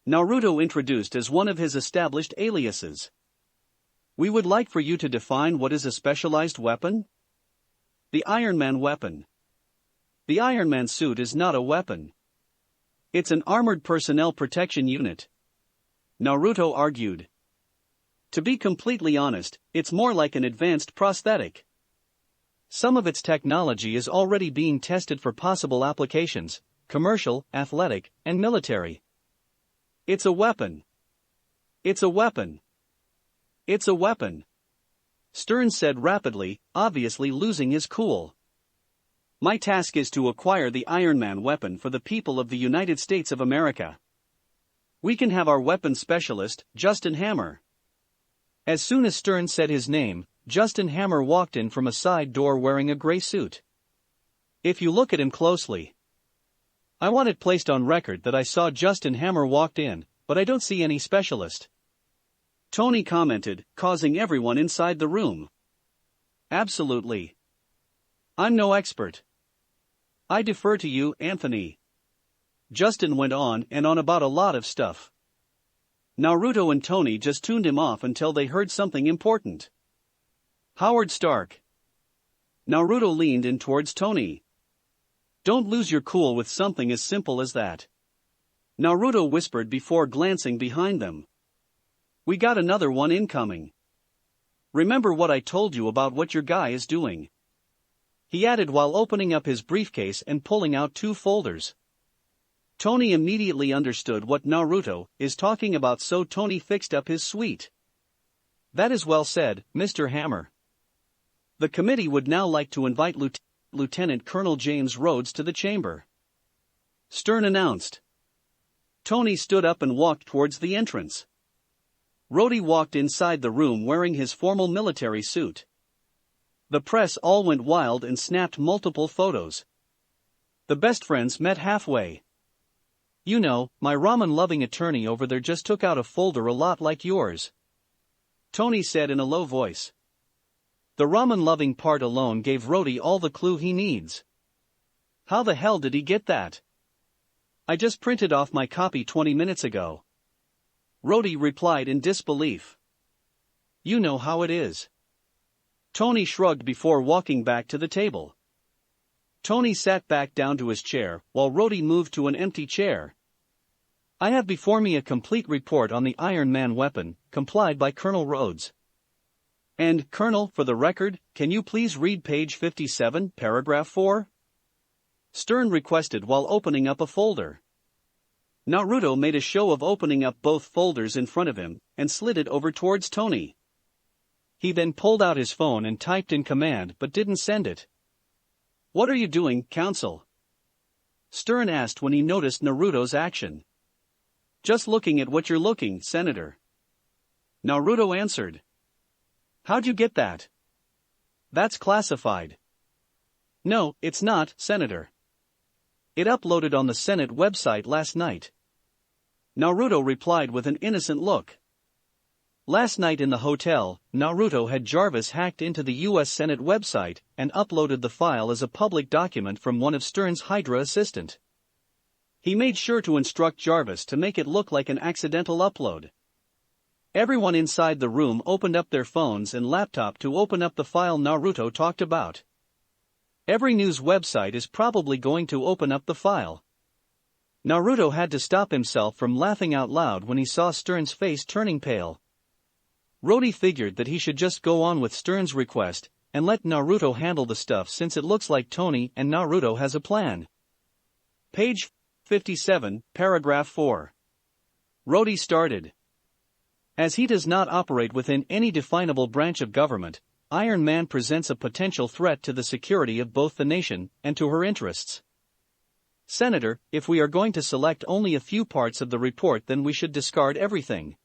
Naruto introduced as one of his established aliases. We would like for you to define what is a specialized weapon? The Iron Man weapon. The Iron Man suit is not a weapon. It's an armored personnel protection unit. Naruto argued. To be completely honest, it's more like an advanced prosthetic. Some of its technology is already being tested for possible applications, commercial, athletic, and military. It's a weapon. It's a weapon. It's a weapon. Stern said rapidly, obviously losing his cool. My task is to acquire the Iron Man weapon for the people of the United States of America. We can have our weapons specialist, Justin Hammer. As soon as Stern said his name, Justin Hammer walked in from a side door wearing a gray suit. If you look at him closely. I want it placed on record that I saw Justin Hammer walked in, but I don't see any specialist. Tony commented, causing everyone inside the room. Absolutely. I'm no expert. I defer to you, Anthony. Justin went on and on about a lot of stuff. Naruto and Tony just tuned him off until they heard something important. Howard Stark. Naruto leaned in towards Tony. Don't lose your cool with something as simple as that. Naruto whispered before glancing behind them. We got another one incoming. Remember what I told you about what your guy is doing. He added while opening up his briefcase and pulling out 2 folders. Tony immediately understood what Naruto is talking about, so Tony fixed up his suite. That is well said, Mr. Hammer. The committee would now like to invite Lieutenant Colonel James Rhodes to the chamber. Stern announced. Tony stood up and walked towards the entrance. Rhodey walked inside the room wearing his formal military suit. The press all went wild and snapped multiple photos. The best friends met halfway. You know, my ramen-loving attorney over there just took out a folder a lot like yours, Tony said in a low voice. The ramen-loving part alone gave Rhodey all the clue he needs. How the hell did he get that? I just printed off my copy 20 minutes ago, Rhodey replied in disbelief. You know how it is. Tony shrugged before walking back to the table. Tony sat back down to his chair, while Rhodey moved to an empty chair. I have before me a complete report on the Iron Man weapon, complied by Colonel Rhodes. And, Colonel, for the record, can you please read page 57, paragraph 4? Stern requested while opening up a folder. Naruto made a show of opening up both folders in front of him, and slid it over towards Tony. He then pulled out his phone and typed in command but didn't send it. What are you doing, Counsel? Stern asked when he noticed Naruto's action. Just looking at what you're looking, Senator. Naruto answered. How'd you get that? That's classified. No, it's not, Senator. It uploaded on the Senate website last night. Naruto replied with an innocent look. Last night in the hotel, Naruto had Jarvis hacked into the U.S. Senate website and uploaded the file as a public document from one of Stern's Hydra assistant. He made sure to instruct Jarvis to make it look like an accidental upload. Everyone inside the room opened up their phones and laptop to open up the file Naruto talked about. Every news website is probably going to open up the file. Naruto had to stop himself from laughing out loud when he saw Stern's face turning pale. Rhodey figured that he should just go on with Stern's request and let Naruto handle the stuff since it looks like Tony and Naruto has a plan. Page 57, paragraph 4. Rhodey started. As he does not operate within any definable branch of government, Iron Man presents a potential threat to the security of both the nation and to her interests. Senator, if we are going to select only a few parts of the report, then we should discard everything.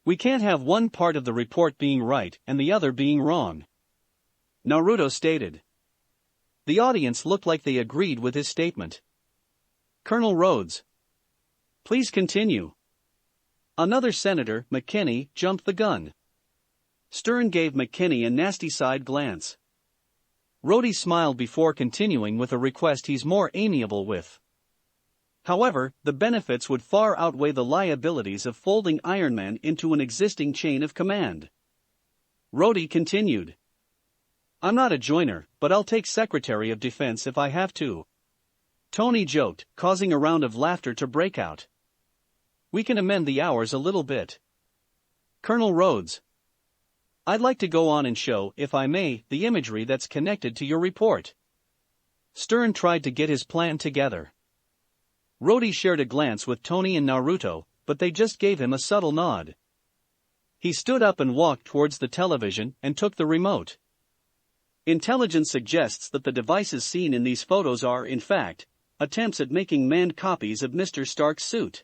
We can't have one part of the report being right and the other being wrong, Naruto stated. The audience looked like they agreed with his statement. Colonel Rhodes. Please continue. Another senator, McKinney, jumped the gun. Stern gave McKinney a nasty side glance. Rhodey smiled before continuing with a request he's more amiable with. However, the benefits would far outweigh the liabilities of folding Iron Man into an existing chain of command. Rhodey continued. I'm not a joiner, but I'll take Secretary of Defense if I have to, Tony joked, causing a round of laughter to break out. We can amend the hours a little bit. Colonel Rhodes. I'd like to go on and show, if I may, the imagery that's connected to your report. Stern tried to get his plan together. Rhodey shared a glance with Tony and Naruto, but they just gave him a subtle nod. He stood up and walked towards the television and took the remote. Intelligence suggests that the devices seen in these photos are, in fact, attempts at making manned copies of Mr. Stark's suit.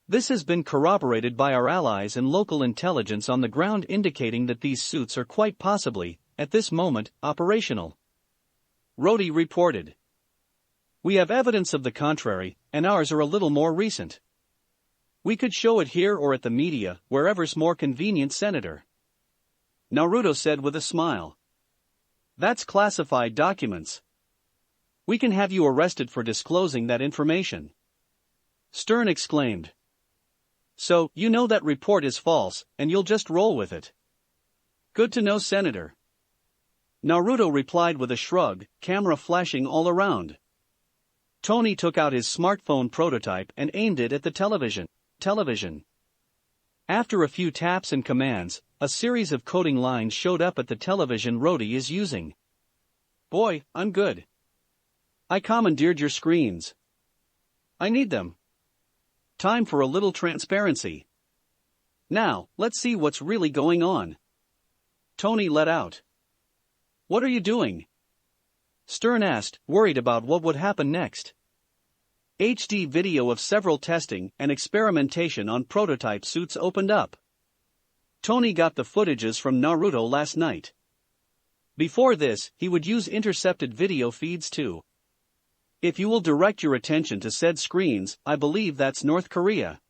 This has been corroborated by our allies and local intelligence on the ground, indicating that these suits are quite possibly, at this moment, operational. Rhodey reported. We have evidence of the contrary, and ours are a little more recent. We could show it here or at the media, wherever's more convenient, Senator. Naruto said with a smile. That's classified documents. We can have you arrested for disclosing that information. Stern exclaimed. So, you know that report is false, and you'll just roll with it. Good to know, Senator. Naruto replied with a shrug, camera flashing all around. Tony took out his smartphone prototype and aimed it at the television. After a few taps and commands, a series of coding lines showed up at the television Rhodey is using. Boy, I'm good. I commandeered your screens. I need them. Time for a little transparency. Now, let's see what's really going on. Tony let out. What are you doing? Stern asked, worried about what would happen next. HD video of several testing and experimentation on prototype suits opened up. Tony got the footages from Naruto last night. Before this, he would use intercepted video feeds too. If you will direct your attention to said screens, I believe that's North Korea.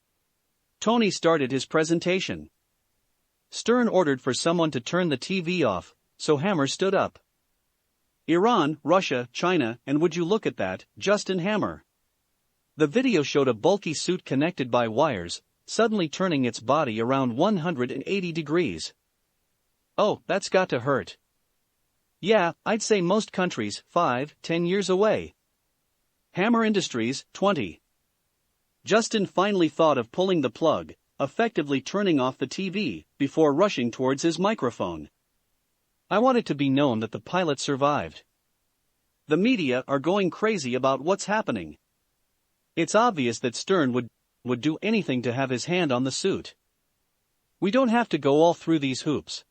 Tony started his presentation. Stern ordered for someone to turn the TV off, so Hammer stood up. Iran, Russia, China, and would you look at that, Justin Hammer. The video showed a bulky suit connected by wires, suddenly turning its body around 180 degrees. Oh, that's got to hurt. Yeah, I'd say most countries, 5-10 years away. Hammer Industries, 20. Justin finally thought of pulling the plug, effectively turning off the TV, before rushing towards his microphone. I want it to be known that the pilot survived. The media are going crazy about what's happening. It's obvious that Stern would do anything to have his hand on the suit. We don't have to go all through these hoops.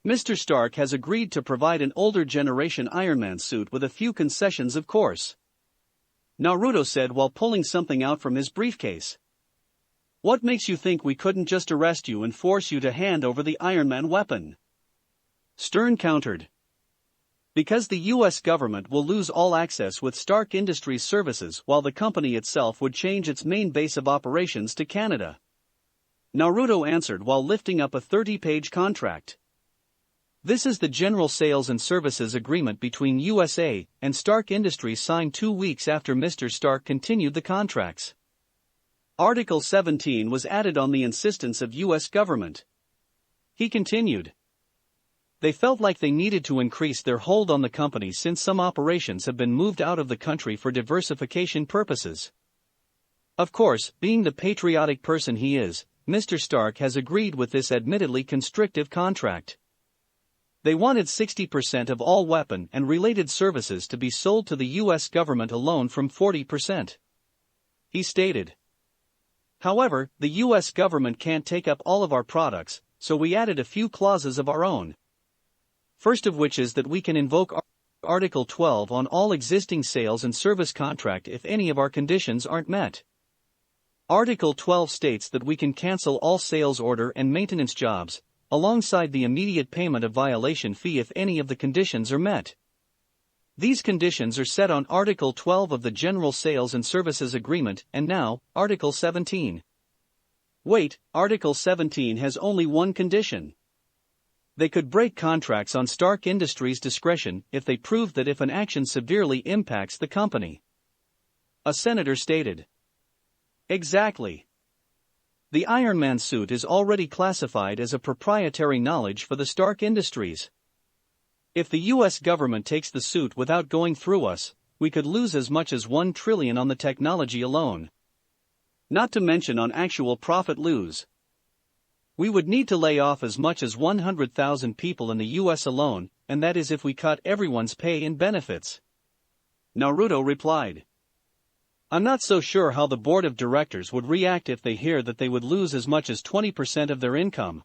Mr. Stark has agreed to provide an older generation Iron Man suit with a few concessions, of course. Naruto said while pulling something out from his briefcase. What makes you think we couldn't just arrest you and force you to hand over the Iron Man weapon? Stern countered. Because the US government will lose all access with Stark Industries services while the company itself would change its main base of operations to Canada. Naruto answered while lifting up a 30-page contract. This is the General Sales and Services Agreement between USA and Stark Industries signed 2 weeks after Mr. Stark continued the contracts. Article 17 was added on the insistence of US government. He continued. They felt like they needed to increase their hold on the company since some operations have been moved out of the country for diversification purposes. Of course, being the patriotic person he is, Mr. Stark has agreed with this admittedly constrictive contract. They wanted 60% of all weapon and related services to be sold to the US government alone from 40%. He stated. However, the US government can't take up all of our products, so we added a few clauses of our own. First of which is that we can invoke Article 12 on all existing sales and service contract if any of our conditions aren't met. Article 12 states that we can cancel all sales order and maintenance jobs, alongside the immediate payment of violation fee if any of the conditions are met. These conditions are set on Article 12 of the General Sales and Services Agreement and now, Article 17. Wait, Article 17 has only one condition. They could break contracts on Stark Industries' discretion if they prove that if an action severely impacts the company. A senator stated. Exactly. The Iron Man suit is already classified as a proprietary knowledge for the Stark Industries. If the US government takes the suit without going through us, we could lose as much as $1 trillion on the technology alone. Not to mention on actual profit lose. We would need to lay off as much as 100,000 people in the US alone, and that is if we cut everyone's pay and benefits. Naruto replied. I'm not so sure how the board of directors would react if they hear that they would lose as much as 20% of their income.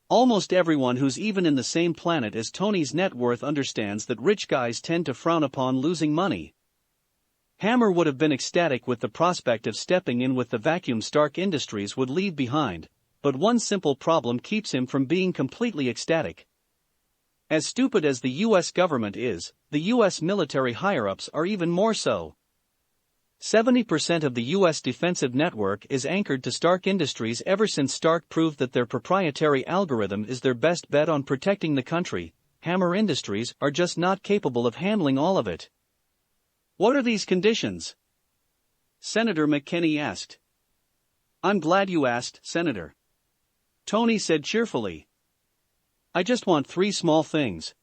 Almost everyone who's even in the same planet as Tony's net worth understands that rich guys tend to frown upon losing money. Hammer would have been ecstatic with the prospect of stepping in with the vacuum Stark Industries would leave behind, but one simple problem keeps him from being completely ecstatic. As stupid as the US government is, the US military higher-ups are even more so. 70% of the US defensive network is anchored to Stark Industries ever since Stark proved that their proprietary algorithm is their best bet on protecting the country. Hammer Industries are just not capable of handling all of it. What are these conditions? Senator McKinney asked. I'm glad you asked, Senator. Tony said cheerfully. I just want 3 small things.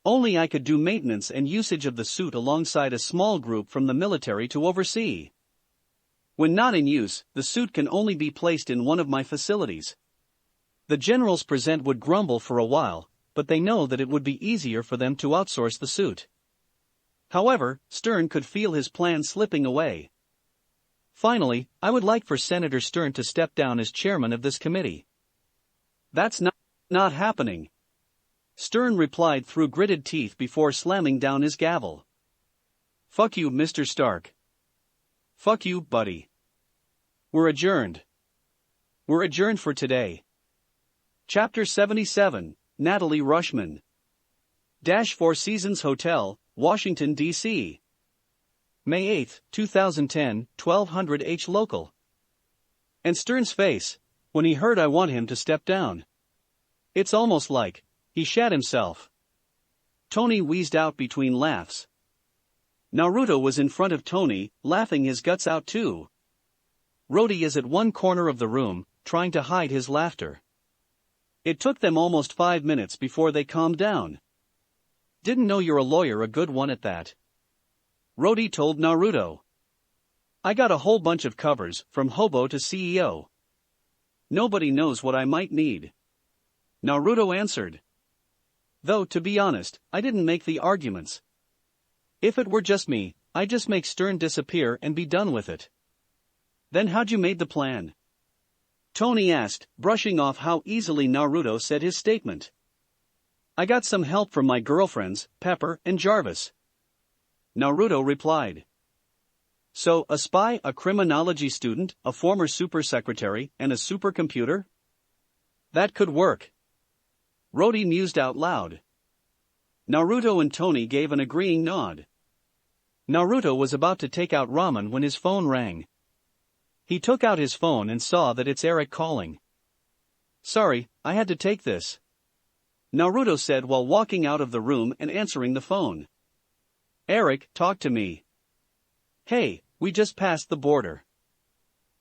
Only I could do maintenance and usage of the suit alongside a small group from the military to oversee. When not in use, the suit can only be placed in one of my facilities. The generals present would grumble for a while, but they know that it would be easier for them to outsource the suit. However, Stern could feel his plan slipping away. Finally, I would like for Senator Stern to step down as chairman of this committee. That's not happening. Stern replied through gritted teeth before slamming down his gavel. Fuck you, Mr. Stark. Fuck you, buddy. We're adjourned. We're adjourned for today. Chapter 77, Natalie Rushman. Four Seasons Hotel, Washington, D.C. May 8, 2010, 1200 H local. And Stern's face, when he heard I want him to step down. It's almost like he shat himself. Tony wheezed out between laughs. Naruto was in front of Tony, laughing his guts out too. Rody is at one corner of the room, trying to hide his laughter. It took them almost 5 minutes before they calmed down. Didn't know you're a lawyer, a good one at that. Rody told Naruto. I got a whole bunch of covers, from hobo to CEO. Nobody knows what I might need. Naruto answered. Though, to be honest, I didn't make the arguments. If it were just me, I'd just make Stern disappear and be done with it. Then how'd you made the plan? Tony asked, brushing off how easily Naruto said his statement. I got some help from my girlfriends, Pepper and Jarvis. Naruto replied. So, a spy, a criminology student, a former super secretary, and a supercomputer? That could work. Rody mused out loud. Naruto and Tony gave an agreeing nod. Naruto was about to take out ramen when his phone rang. He took out his phone and saw that it's Eric calling. Sorry, I had to take this. Naruto said while walking out of the room and answering the phone. Eric, talk to me. Hey, we just passed the border.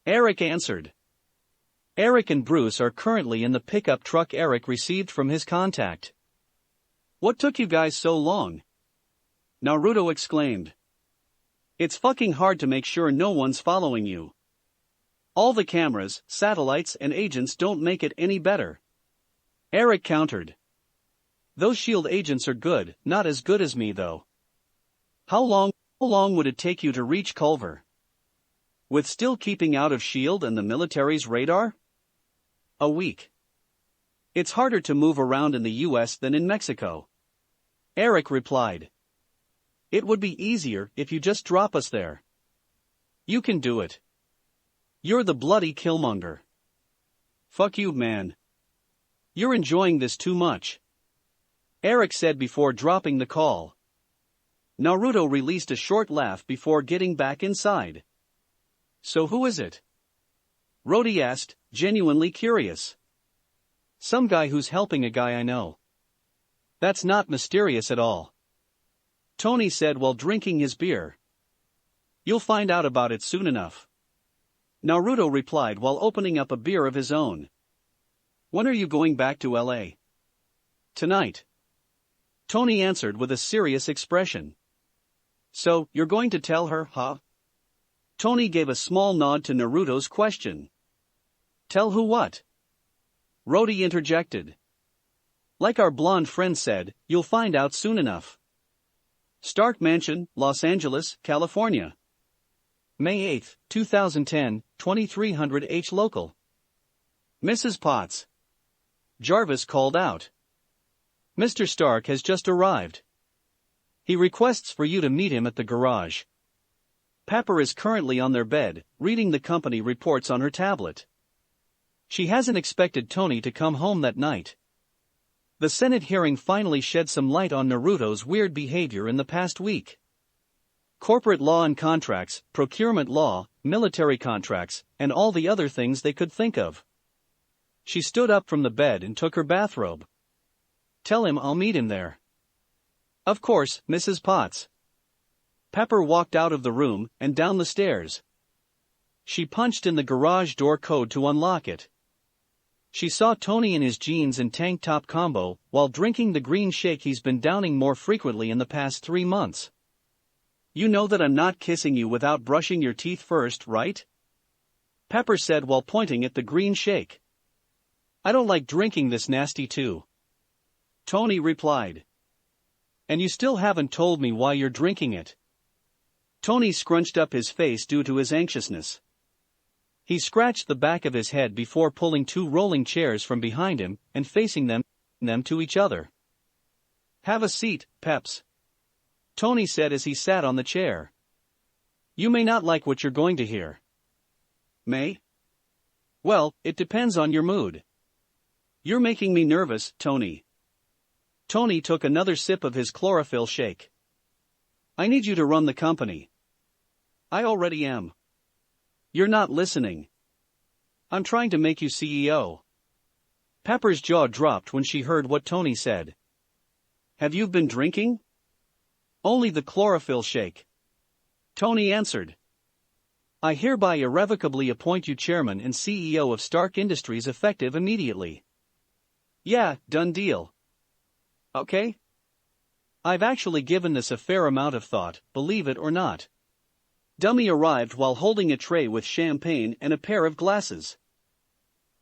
Eric answered. Eric and Bruce are currently in the pickup truck Eric received from his contact. What took you guys so long? Naruto exclaimed. It's fucking hard to make sure no one's following you. All the cameras, satellites and agents don't make it any better. Eric countered. Those SHIELD agents are good, not as good as me though. How long would it take you to reach Culver? With still keeping out of SHIELD and the military's radar? A week. It's harder to move around in the US than in Mexico. Eric replied. It would be easier if you just drop us there. You can do it. You're the bloody Killmonger. Fuck you, man. You're enjoying this too much. Eric said before dropping the call. Naruto released a short laugh before getting back inside. So who is it? Rody asked, genuinely curious. Some guy who's helping a guy I know. That's not mysterious at all. Tony said while drinking his beer. You'll find out about it soon enough. Naruto replied while opening up a beer of his own. When are you going back to LA? Tonight. Tony answered with a serious expression. So, you're going to tell her, huh? Tony gave a small nod to Naruto's question. Tell who what? Rody interjected. Like our blonde friend said, you'll find out soon enough. Stark Mansion, Los Angeles, California. May 8, 2010, 2300 H local. Mrs. Potts. Jarvis called out. Mr. Stark has just arrived. He requests for you to meet him at the garage. Pepper is currently on their bed, reading the company reports on her tablet. She hasn't expected Tony to come home that night. The Senate hearing finally shed some light on Naruto's weird behavior in the past week. Corporate law and contracts, procurement law, military contracts, and all the other things they could think of. She stood up from the bed and took her bathrobe. Tell him I'll meet him there. Of course, Mrs. Potts. Pepper walked out of the room and down the stairs. She punched in the garage door code to unlock it. She saw Tony in his jeans and tank top combo while drinking the green shake he's been downing more frequently in the past 3 months. You know that I'm not kissing you without brushing your teeth first, right? Pepper said while pointing at the green shake. I don't like drinking this nasty too. Tony replied. And you still haven't told me why you're drinking it. Tony scrunched up his face due to his anxiousness. He scratched the back of his head before pulling 2 rolling chairs from behind him and facing them to each other. Have a seat, Peps. Tony said as he sat on the chair. You may not like what you're going to hear. May? Well, it depends on your mood. You're making me nervous, Tony. Tony took another sip of his chlorophyll shake. I need you to run the company. I already am. You're not listening. I'm trying to make you CEO. Pepper's jaw dropped when she heard what Tony said. Have you been drinking? Only the chlorophyll shake. Tony answered. I hereby irrevocably appoint you chairman and CEO of Stark Industries effective immediately. Yeah, done deal. Okay? I've actually given this a fair amount of thought, believe it or not. Dummy arrived while holding a tray with champagne and a pair of glasses.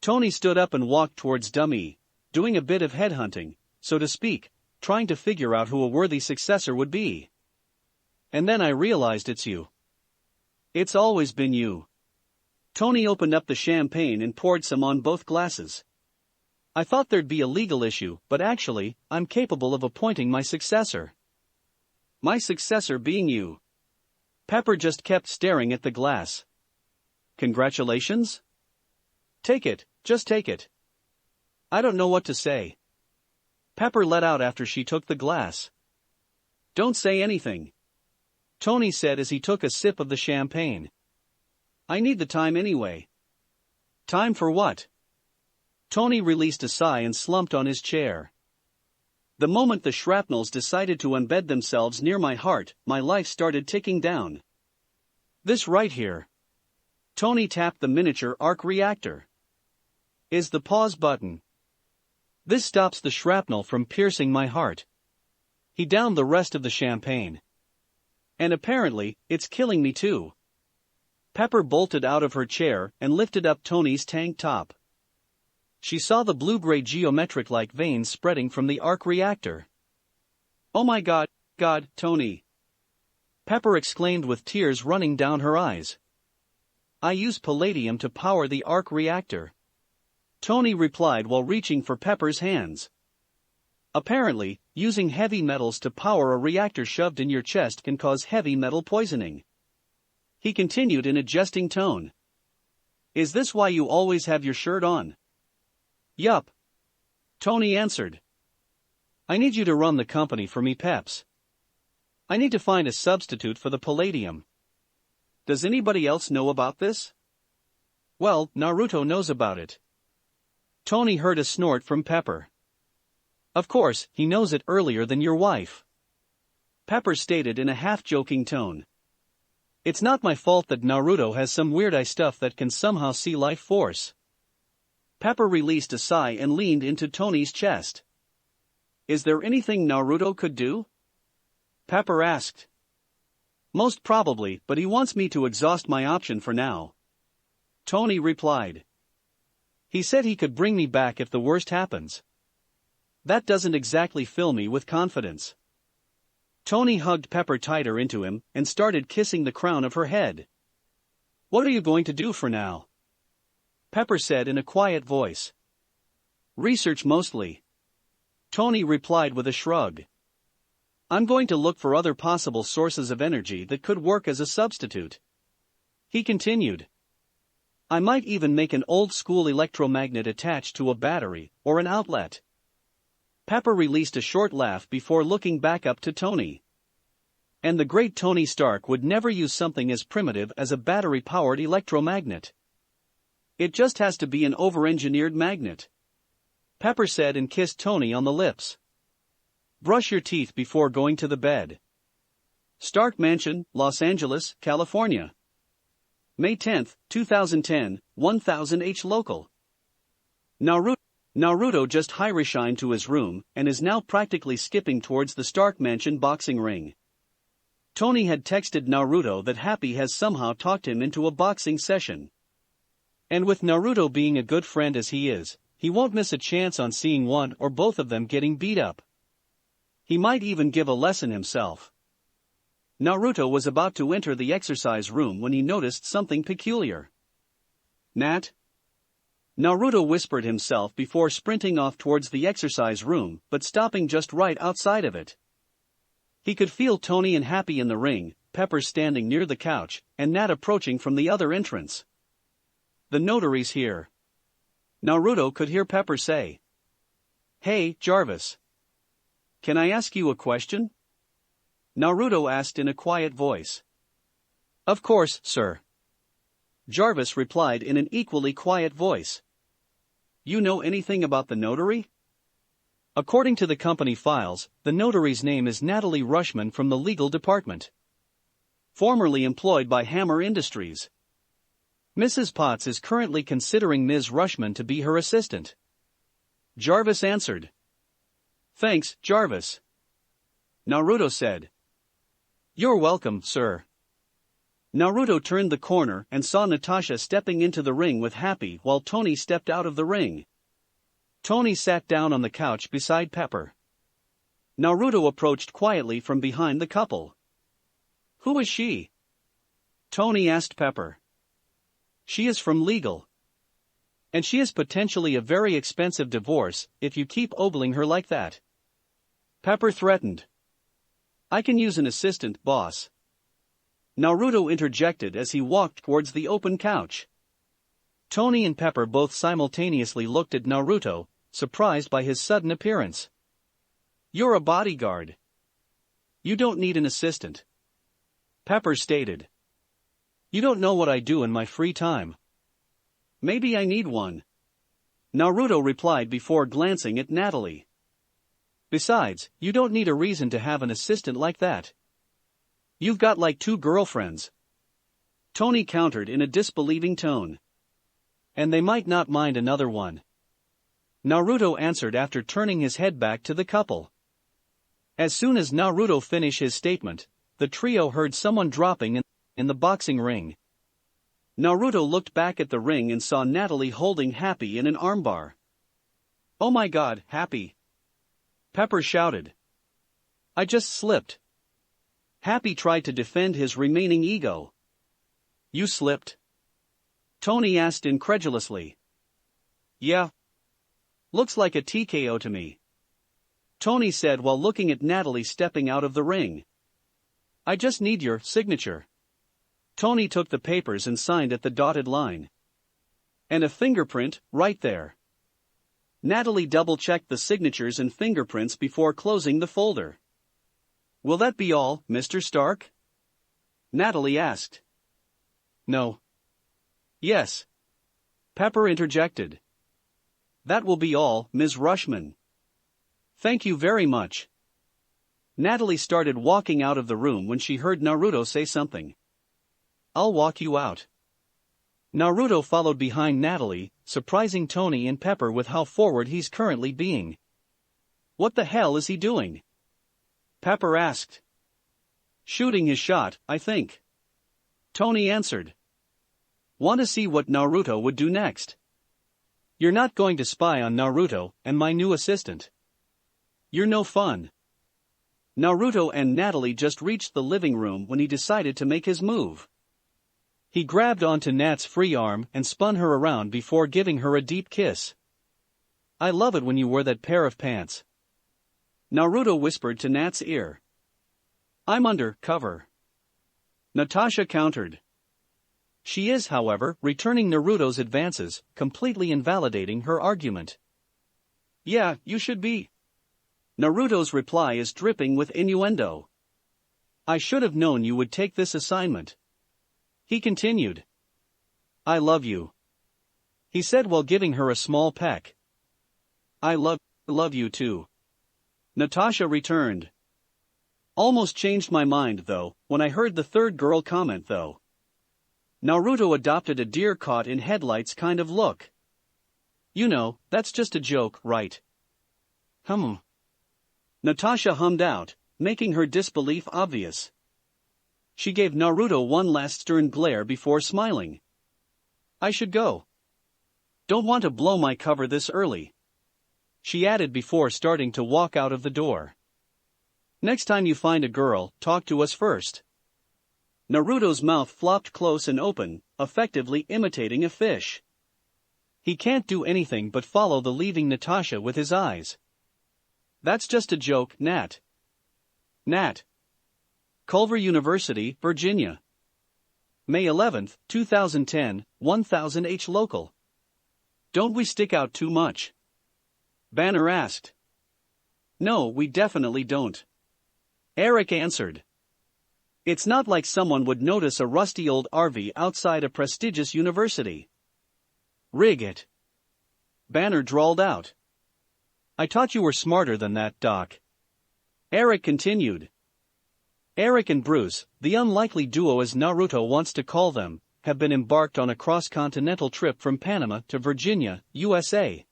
Tony stood up and walked towards Dummy, doing a bit of headhunting, so to speak, trying to figure out who a worthy successor would be. And then I realized it's you. It's always been you. Tony opened up the champagne and poured some on both glasses. I thought there'd be a legal issue, but actually, I'm capable of appointing my successor. My successor being you. Pepper just kept staring at the glass. Congratulations? Take it, just take it. I don't know what to say. Pepper let out after she took the glass. Don't say anything. Tony said as he took a sip of the champagne. I need the time anyway. Time for what? Tony released a sigh and slumped on his chair. The moment the shrapnels decided to embed themselves near my heart, my life started ticking down. This right here. Tony tapped the miniature arc reactor. Is the pause button. This stops the shrapnel from piercing my heart. He downed the rest of the champagne. And apparently, it's killing me too. Pepper bolted out of her chair and lifted up Tony's tank top. She saw the blue-gray geometric-like veins spreading from the arc reactor. Oh my God, Tony! Pepper exclaimed with tears running down her eyes. I use palladium to power the arc reactor. Tony replied while reaching for Pepper's hands. Apparently, using heavy metals to power a reactor shoved in your chest can cause heavy metal poisoning. He continued in a jesting tone. Is this why you always have your shirt on? Yup. Tony answered. I need you to run the company for me, Peps. I need to find a substitute for the palladium. Does anybody else know about this? Well, Naruto knows about it. Tony heard a snort from Pepper. Of course, he knows it earlier than your wife. Pepper stated in a half-joking tone. It's not my fault that Naruto has some weird eye stuff that can somehow see life force. Pepper released a sigh and leaned into Tony's chest. Is there anything Naruto could do? Pepper asked. Most probably, but he wants me to exhaust my option for now. Tony replied. He said he could bring me back if the worst happens. That doesn't exactly fill me with confidence. Tony hugged Pepper tighter into him and started kissing the crown of her head. What are you going to do for now? Pepper said in a quiet voice. Research mostly. Tony replied with a shrug. I'm going to look for other possible sources of energy that could work as a substitute. He continued. I might even make an old-school electromagnet attached to a battery or an outlet. Pepper released a short laugh before looking back up to Tony. And the great Tony Stark would never use something as primitive as a battery-powered electromagnet. It just has to be an over-engineered magnet. Pepper said and kissed Tony on the lips. Brush your teeth before going to the bed. Stark Mansion, Los Angeles, California. May 10, 2010, 1000H local. Naruto just Hiroshined to his room and is now practically skipping towards the Stark Mansion boxing ring. Tony had texted Naruto that Happy has somehow talked him into a boxing session. And with Naruto being a good friend as he is, he won't miss a chance on seeing one or both of them getting beat up. He might even give a lesson himself. Naruto was about to enter the exercise room when he noticed something peculiar. Nat? Naruto whispered himself before sprinting off towards the exercise room, but stopping just right outside of it. He could feel Tony and Happy in the ring, Pepper standing near the couch, and Nat approaching from the other entrance. The notary's here. Naruto could hear Pepper say. Hey, Jarvis. Can I ask you a question? Naruto asked in a quiet voice. Of course, sir. Jarvis replied in an equally quiet voice. You know anything about the notary? According to the company files, the notary's name is Natalie Rushman from the legal department. Formerly employed by Hammer Industries. Mrs. Potts is currently considering Ms. Rushman to be her assistant. Jarvis answered. Thanks, Jarvis. Naruto said. You're welcome, sir. Naruto turned the corner and saw Natasha stepping into the ring with Happy while Tony stepped out of the ring. Tony sat down on the couch beside Pepper. Naruto approached quietly from behind the couple. Who is she? Tony asked Pepper. She is from legal. And she is potentially a very expensive divorce if you keep ogling her like that. Pepper threatened. I can use an assistant, boss. Naruto interjected as he walked towards the open couch. Tony and Pepper both simultaneously looked at Naruto, surprised by his sudden appearance. You're a bodyguard. You don't need an assistant. Pepper stated. You don't know what I do in my free time. Maybe I need one. Naruto replied before glancing at Natalie. Besides, you don't need a reason to have an assistant like that. You've got like 2 girlfriends. Tony countered in a disbelieving tone. And they might not mind another one. Naruto answered after turning his head back to the couple. As soon as Naruto finished his statement, the trio heard someone dropping in the boxing ring. Naruto looked back at the ring and saw Natalie holding Happy in an armbar. Oh my god, Happy! Pepper shouted. I just slipped. Happy tried to defend his remaining ego. You slipped? Tony asked incredulously. Yeah. Looks like a TKO to me. Tony said while looking at Natalie stepping out of the ring. I just need your signature. Tony took the papers and signed at the dotted line. And a fingerprint, right there. Natalie double-checked the signatures and fingerprints before closing the folder. Will that be all, Mr. Stark? Natalie asked. No. Yes. Pepper interjected. That will be all, Ms. Rushman. Thank you very much. Natalie started walking out of the room when she heard Naruto say something. I'll walk you out. Naruto followed behind Natalie, surprising Tony and Pepper with how forward he's currently being. What the hell is he doing? Pepper asked. Shooting his shot, I think. Tony answered. Want to see what Naruto would do next? You're not going to spy on Naruto and my new assistant. You're no fun. Naruto and Natalie just reached the living room when he decided to make his move. He grabbed onto Nat's free arm and spun her around before giving her a deep kiss. I love it when you wear that pair of pants. Naruto whispered to Nat's ear. I'm under cover. Natasha countered. She is, however, returning Naruto's advances, completely invalidating her argument. Yeah, you should be. Naruto's reply is dripping with innuendo. I should have known you would take this assignment. He continued. I love you. He said while giving her a small peck. I love you too. Natasha returned. Almost changed my mind though, when I heard the third girl comment though. Naruto adopted a deer caught in headlights kind of look. You know, that's just a joke, right? Natasha hummed out, making her disbelief obvious. She gave Naruto one last stern glare before smiling. I should go. Don't want to blow my cover this early. She added before starting to walk out of the door. Next time you find a girl, talk to us first. Naruto's mouth flopped close and open, effectively imitating a fish. He can't do anything but follow the leaving Natasha with his eyes. That's just a joke, Nat. Nat. Culver University, Virginia. May 11, 2010, 1000H local. Don't we stick out too much? Banner asked. No, we definitely don't. Eric answered. It's not like someone would notice a rusty old RV outside a prestigious university. Rig it. Banner drawled out. I thought you were smarter than that, Doc. Eric continued. Eric and Bruce, the unlikely duo as Naruto wants to call them, have been embarked on a cross-continental trip from Panama to Virginia, USA.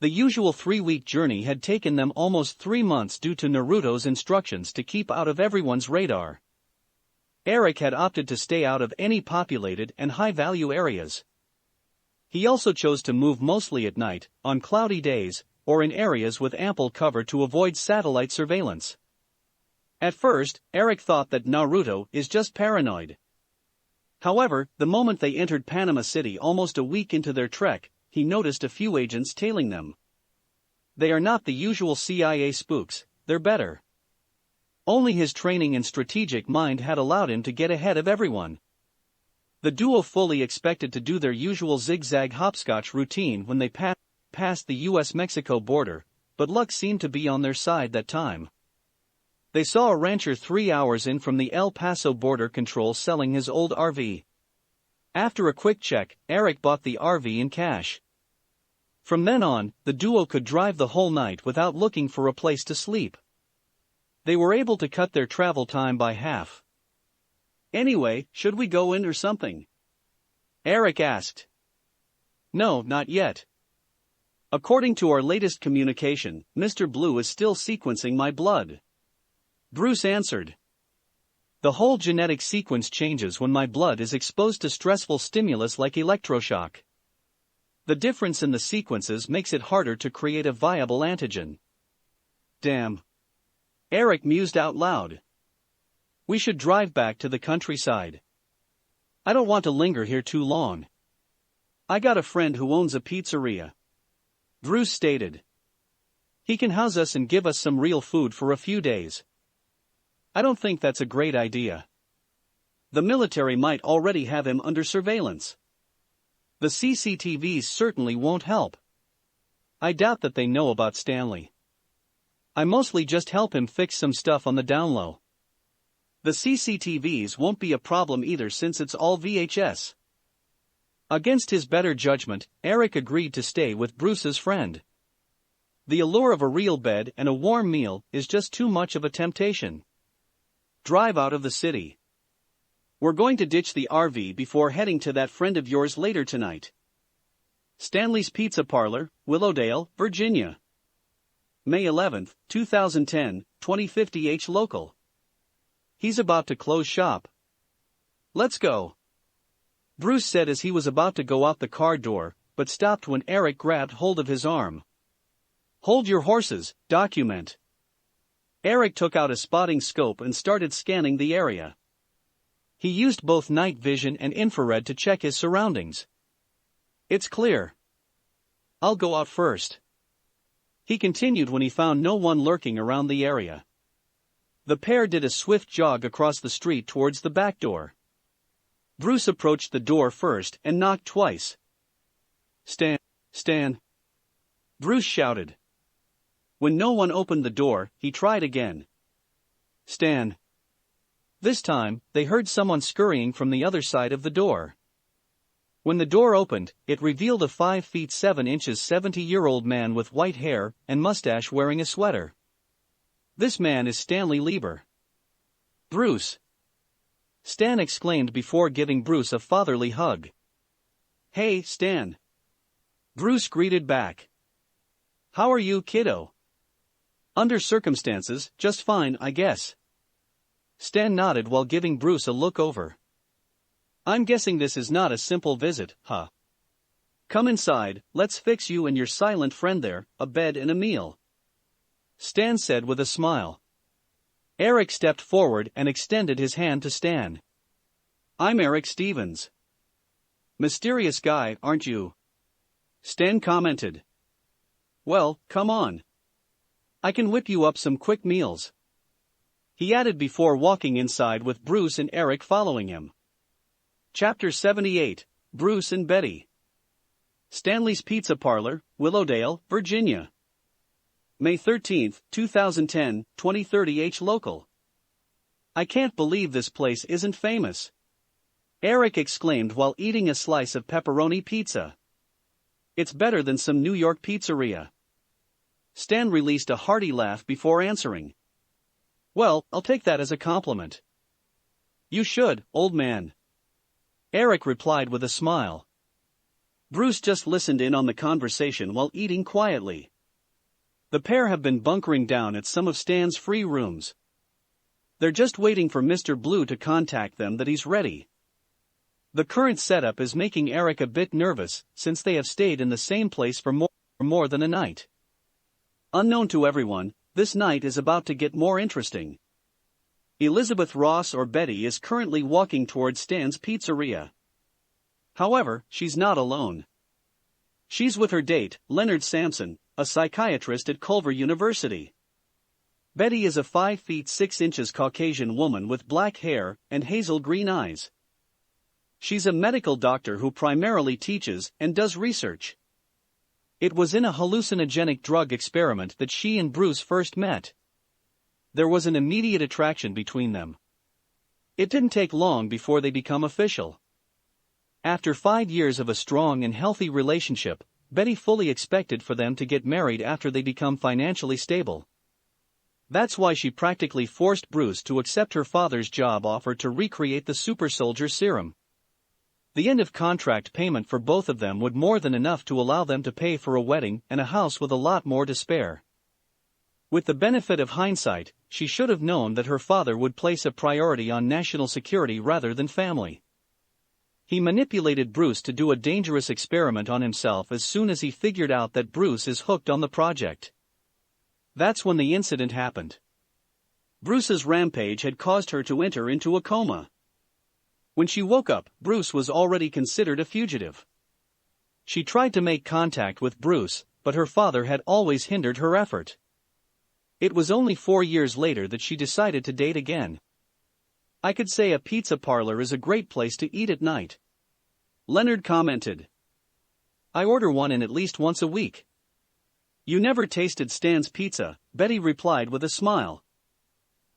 The usual 3-week journey had taken them almost 3 months due to Naruto's instructions to keep out of everyone's radar. Eric had opted to stay out of any populated and high-value areas. He also chose to move mostly at night, on cloudy days, or in areas with ample cover to avoid satellite surveillance. At first, Eric thought that Naruto is just paranoid. However, the moment they entered Panama City almost a week into their trek, he noticed a few agents tailing them. They are not the usual CIA spooks, they're better. Only his training and strategic mind had allowed him to get ahead of everyone. The duo fully expected to do their usual zigzag hopscotch routine when they passed the US-Mexico border, but luck seemed to be on their side that time. They saw a rancher 3 hours in from the El Paso border control selling his old RV. After a quick check, Eric bought the RV in cash. From then on, the duo could drive the whole night without looking for a place to sleep. They were able to cut their travel time by half. Anyway, should we go in or something? Eric asked. No, not yet. According to our latest communication, Mr. Blue is still sequencing my blood. Bruce answered. The whole genetic sequence changes when my blood is exposed to stressful stimulus like electroshock. The difference in the sequences makes it harder to create a viable antigen. Damn. Eric mused out loud. We should drive back to the countryside. I don't want to linger here too long. I got a friend who owns a pizzeria. Bruce stated. He can house us and give us some real food for a few days. I don't think that's a great idea. The military might already have him under surveillance. The CCTVs certainly won't help. I doubt that they know about Stanley. I mostly just help him fix some stuff on the down low. The CCTVs won't be a problem either since it's all VHS. Against his better judgment, Eric agreed to stay with Bruce's friend. The allure of a real bed and a warm meal is just too much of a temptation. Drive out of the city. We're going to ditch the RV before heading to that friend of yours later tonight. Stanley's Pizza Parlor, Willowdale, Virginia. May 11, 2010, 2050 H local. He's about to close shop. Let's go. Bruce said as he was about to go out the car door, but stopped when Eric grabbed hold of his arm. Hold your horses, document. Eric took out a spotting scope and started scanning the area. He used both night vision and infrared to check his surroundings. It's clear. I'll go out first. He continued when he found no one lurking around the area. The pair did a swift jog across the street towards the back door. Bruce approached the door first and knocked twice. Stan. Bruce shouted. When no one opened the door, he tried again. Stan. This time, they heard someone scurrying from the other side of the door. When the door opened, it revealed a 5 feet 7 inches 70-year-old man with white hair and mustache wearing a sweater. This man is Stanley Lieber. Bruce. Stan exclaimed before giving Bruce a fatherly hug. Hey, Stan. Bruce greeted back. How are you, kiddo? Under circumstances, just fine, I guess. Stan nodded while giving Bruce a look over. I'm guessing this is not a simple visit, huh? Come inside, let's fix you and your silent friend there a bed and a meal. Stan said with a smile. Eric stepped forward and extended his hand to Stan. I'm Eric Stevens. Mysterious guy, aren't you? Stan commented. Well, come on. I can whip you up some quick meals. He added before walking inside with Bruce and Eric following him. Chapter 78, Bruce and Betty. Stanley's Pizza Parlor, Willowdale, Virginia. May 13, 2010, 20:30 H local. I can't believe this place isn't famous. Eric exclaimed while eating a slice of pepperoni pizza. It's better than some New York pizzeria. Stan released a hearty laugh before answering. Well, I'll take that as a compliment. You should, old man. Eric replied with a smile. Bruce just listened in on the conversation while eating quietly. The pair have been bunkering down at some of Stan's free rooms. They're just waiting for Mr. Blue to contact them that he's ready. The current setup is making Eric a bit nervous since they have stayed in the same place for more than a night. Unknown to everyone, this night is about to get more interesting. Elizabeth Ross or Betty is currently walking towards Stan's pizzeria. However, she's not alone. She's with her date, Leonard Sampson, a psychiatrist at Culver University. Betty is a 5 feet 6 inches Caucasian woman with black hair and hazel green eyes. She's a medical doctor who primarily teaches and does research. It was in a hallucinogenic drug experiment that she and Bruce first met. There was an immediate attraction between them. It didn't take long before they become official. After 5 years of a strong and healthy relationship, Betty fully expected for them to get married after they become financially stable. That's why she practically forced Bruce to accept her father's job offer to recreate the super soldier serum. The end of contract payment for both of them would more than enough to allow them to pay for a wedding and a house with a lot more to spare. With the benefit of hindsight, she should have known that her father would place a priority on national security rather than family. He manipulated Bruce to do a dangerous experiment on himself as soon as he figured out that Bruce is hooked on the project. That's when the incident happened. Bruce's rampage had caused her to enter into a coma. When she woke up, Bruce was already considered a fugitive. She tried to make contact with Bruce, but her father had always hindered her effort. It was only 4 years later that she decided to date again. I could say a pizza parlor is a great place to eat at night. Leonard commented. I order one in at least once a week. You never tasted Stan's pizza, Betty replied with a smile.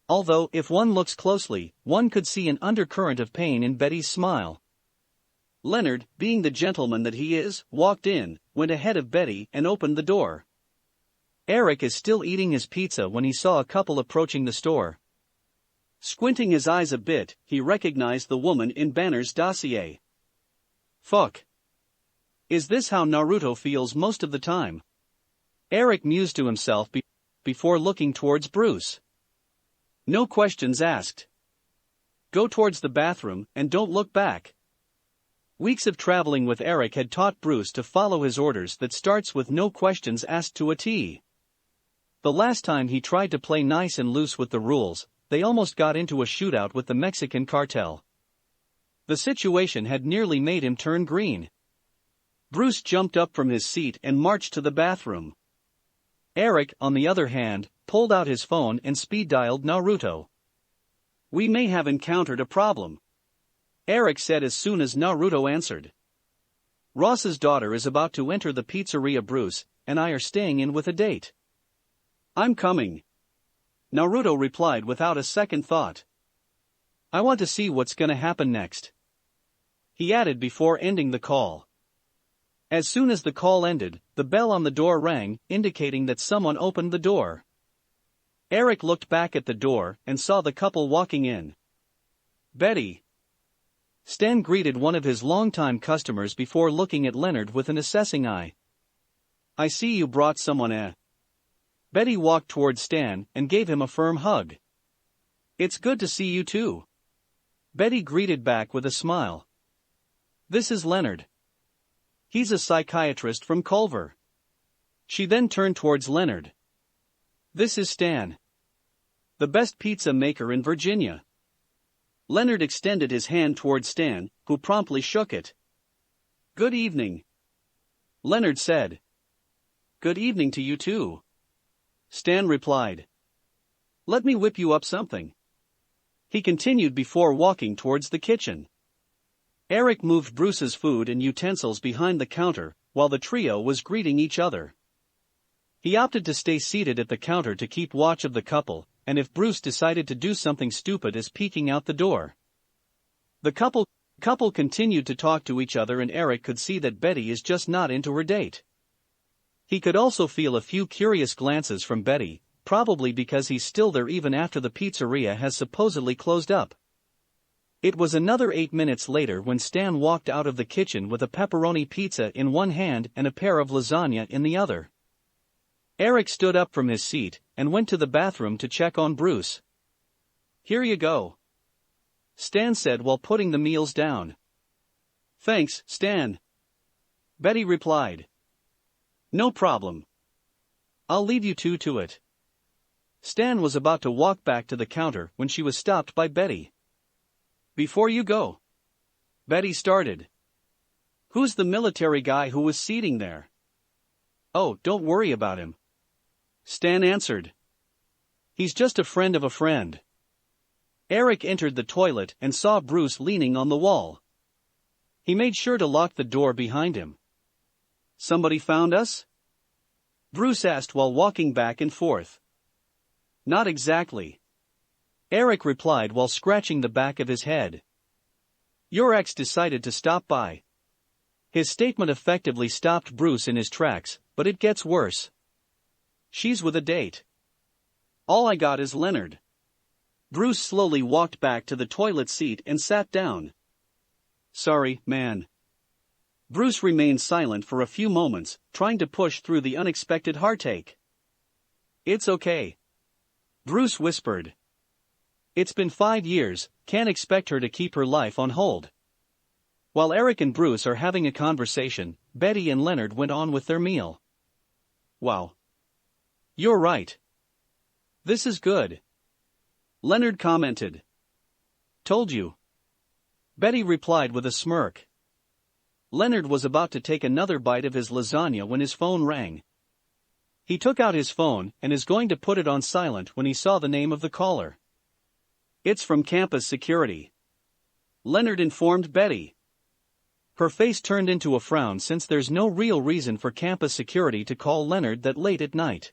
Although, if one looks closely, one could see an undercurrent of pain in Betty's smile. Leonard, being the gentleman that he is, walked in, went ahead of Betty and opened the door. Eric is still eating his pizza when he saw a couple approaching the store. Squinting his eyes a bit, he recognized the woman in Banner's dossier. Fuck. Is this how Naruto feels most of the time? Eric mused to himself before looking towards Bruce. No questions asked. Go towards the bathroom and don't look back. Weeks of traveling with Eric had taught Bruce to follow his orders that starts with no questions asked to a T. The last time he tried to play nice and loose with the rules, they almost got into a shootout with the Mexican cartel. The situation had nearly made him turn green. Bruce jumped up from his seat and marched to the bathroom. Eric, on the other hand, pulled out his phone and speed-dialed Naruto. We may have encountered a problem, Eric said as soon as Naruto answered. Ross's daughter is about to enter the pizzeria. Bruce and I are staying in with a date. I'm coming, Naruto replied without a second thought. I want to see what's gonna happen next, he added before ending the call. As soon as the call ended, the bell on the door rang, indicating that someone opened the door. Eric looked back at the door and saw the couple walking in. Betty. Stan greeted one of his longtime customers before looking at Leonard with an assessing eye. I see you brought someone, eh? Betty walked toward Stan and gave him a firm hug. It's good to see you too, Betty greeted back with a smile. This is Leonard. He's a psychiatrist from Culver. She then turned towards Leonard. This is Stan, the best pizza maker in Virginia. Leonard extended his hand towards Stan, who promptly shook it. Good evening, Leonard said. Good evening to you too, Stan replied. Let me whip you up something, he continued before walking towards the kitchen. Eric moved Bruce's food and utensils behind the counter, while the trio was greeting each other. He opted to stay seated at the counter to keep watch of the couple, and if Bruce decided to do something stupid as peeking out the door. The couple continued to talk to each other, and Eric could see that Betty is just not into her date. He could also feel a few curious glances from Betty, probably because he's still there even after the pizzeria has supposedly closed up. It was another 8 minutes later when Stan walked out of the kitchen with a pepperoni pizza in one hand and a pair of lasagna in the other. Eric stood up from his seat and went to the bathroom to check on Bruce. "Here you go," Stan said while putting the meals down. "Thanks, Stan," Betty replied. "No problem. I'll leave you two to it." Stan was about to walk back to the counter when she was stopped by Betty. "Before you go," Betty started. "Who's the military guy who was seating there?" "Oh, don't worry about him," Stan answered. "He's just a friend of a friend." Eric entered the toilet and saw Bruce leaning on the wall. He made sure to lock the door behind him. "Somebody found us?" Bruce asked while walking back and forth. "Not exactly," Eric replied while scratching the back of his head. "Your ex decided to stop by." His statement effectively stopped Bruce in his tracks, but it gets worse. "She's with a date. All I got is Leonard." Bruce slowly walked back to the toilet seat and sat down. "Sorry, man." Bruce remained silent for a few moments, trying to push through the unexpected heartache. "It's okay," Bruce whispered. "It's been 5 years, can't expect her to keep her life on hold." While Eric and Bruce are having a conversation, Betty and Leonard went on with their meal. "Wow. You're right. This is good," Leonard commented. "Told you," Betty replied with a smirk. Leonard was about to take another bite of his lasagna when his phone rang. He took out his phone and is going to put it on silent when he saw the name of the caller. "It's from campus security," Leonard informed Betty. Her face turned into a frown since there's no real reason for campus security to call Leonard that late at night.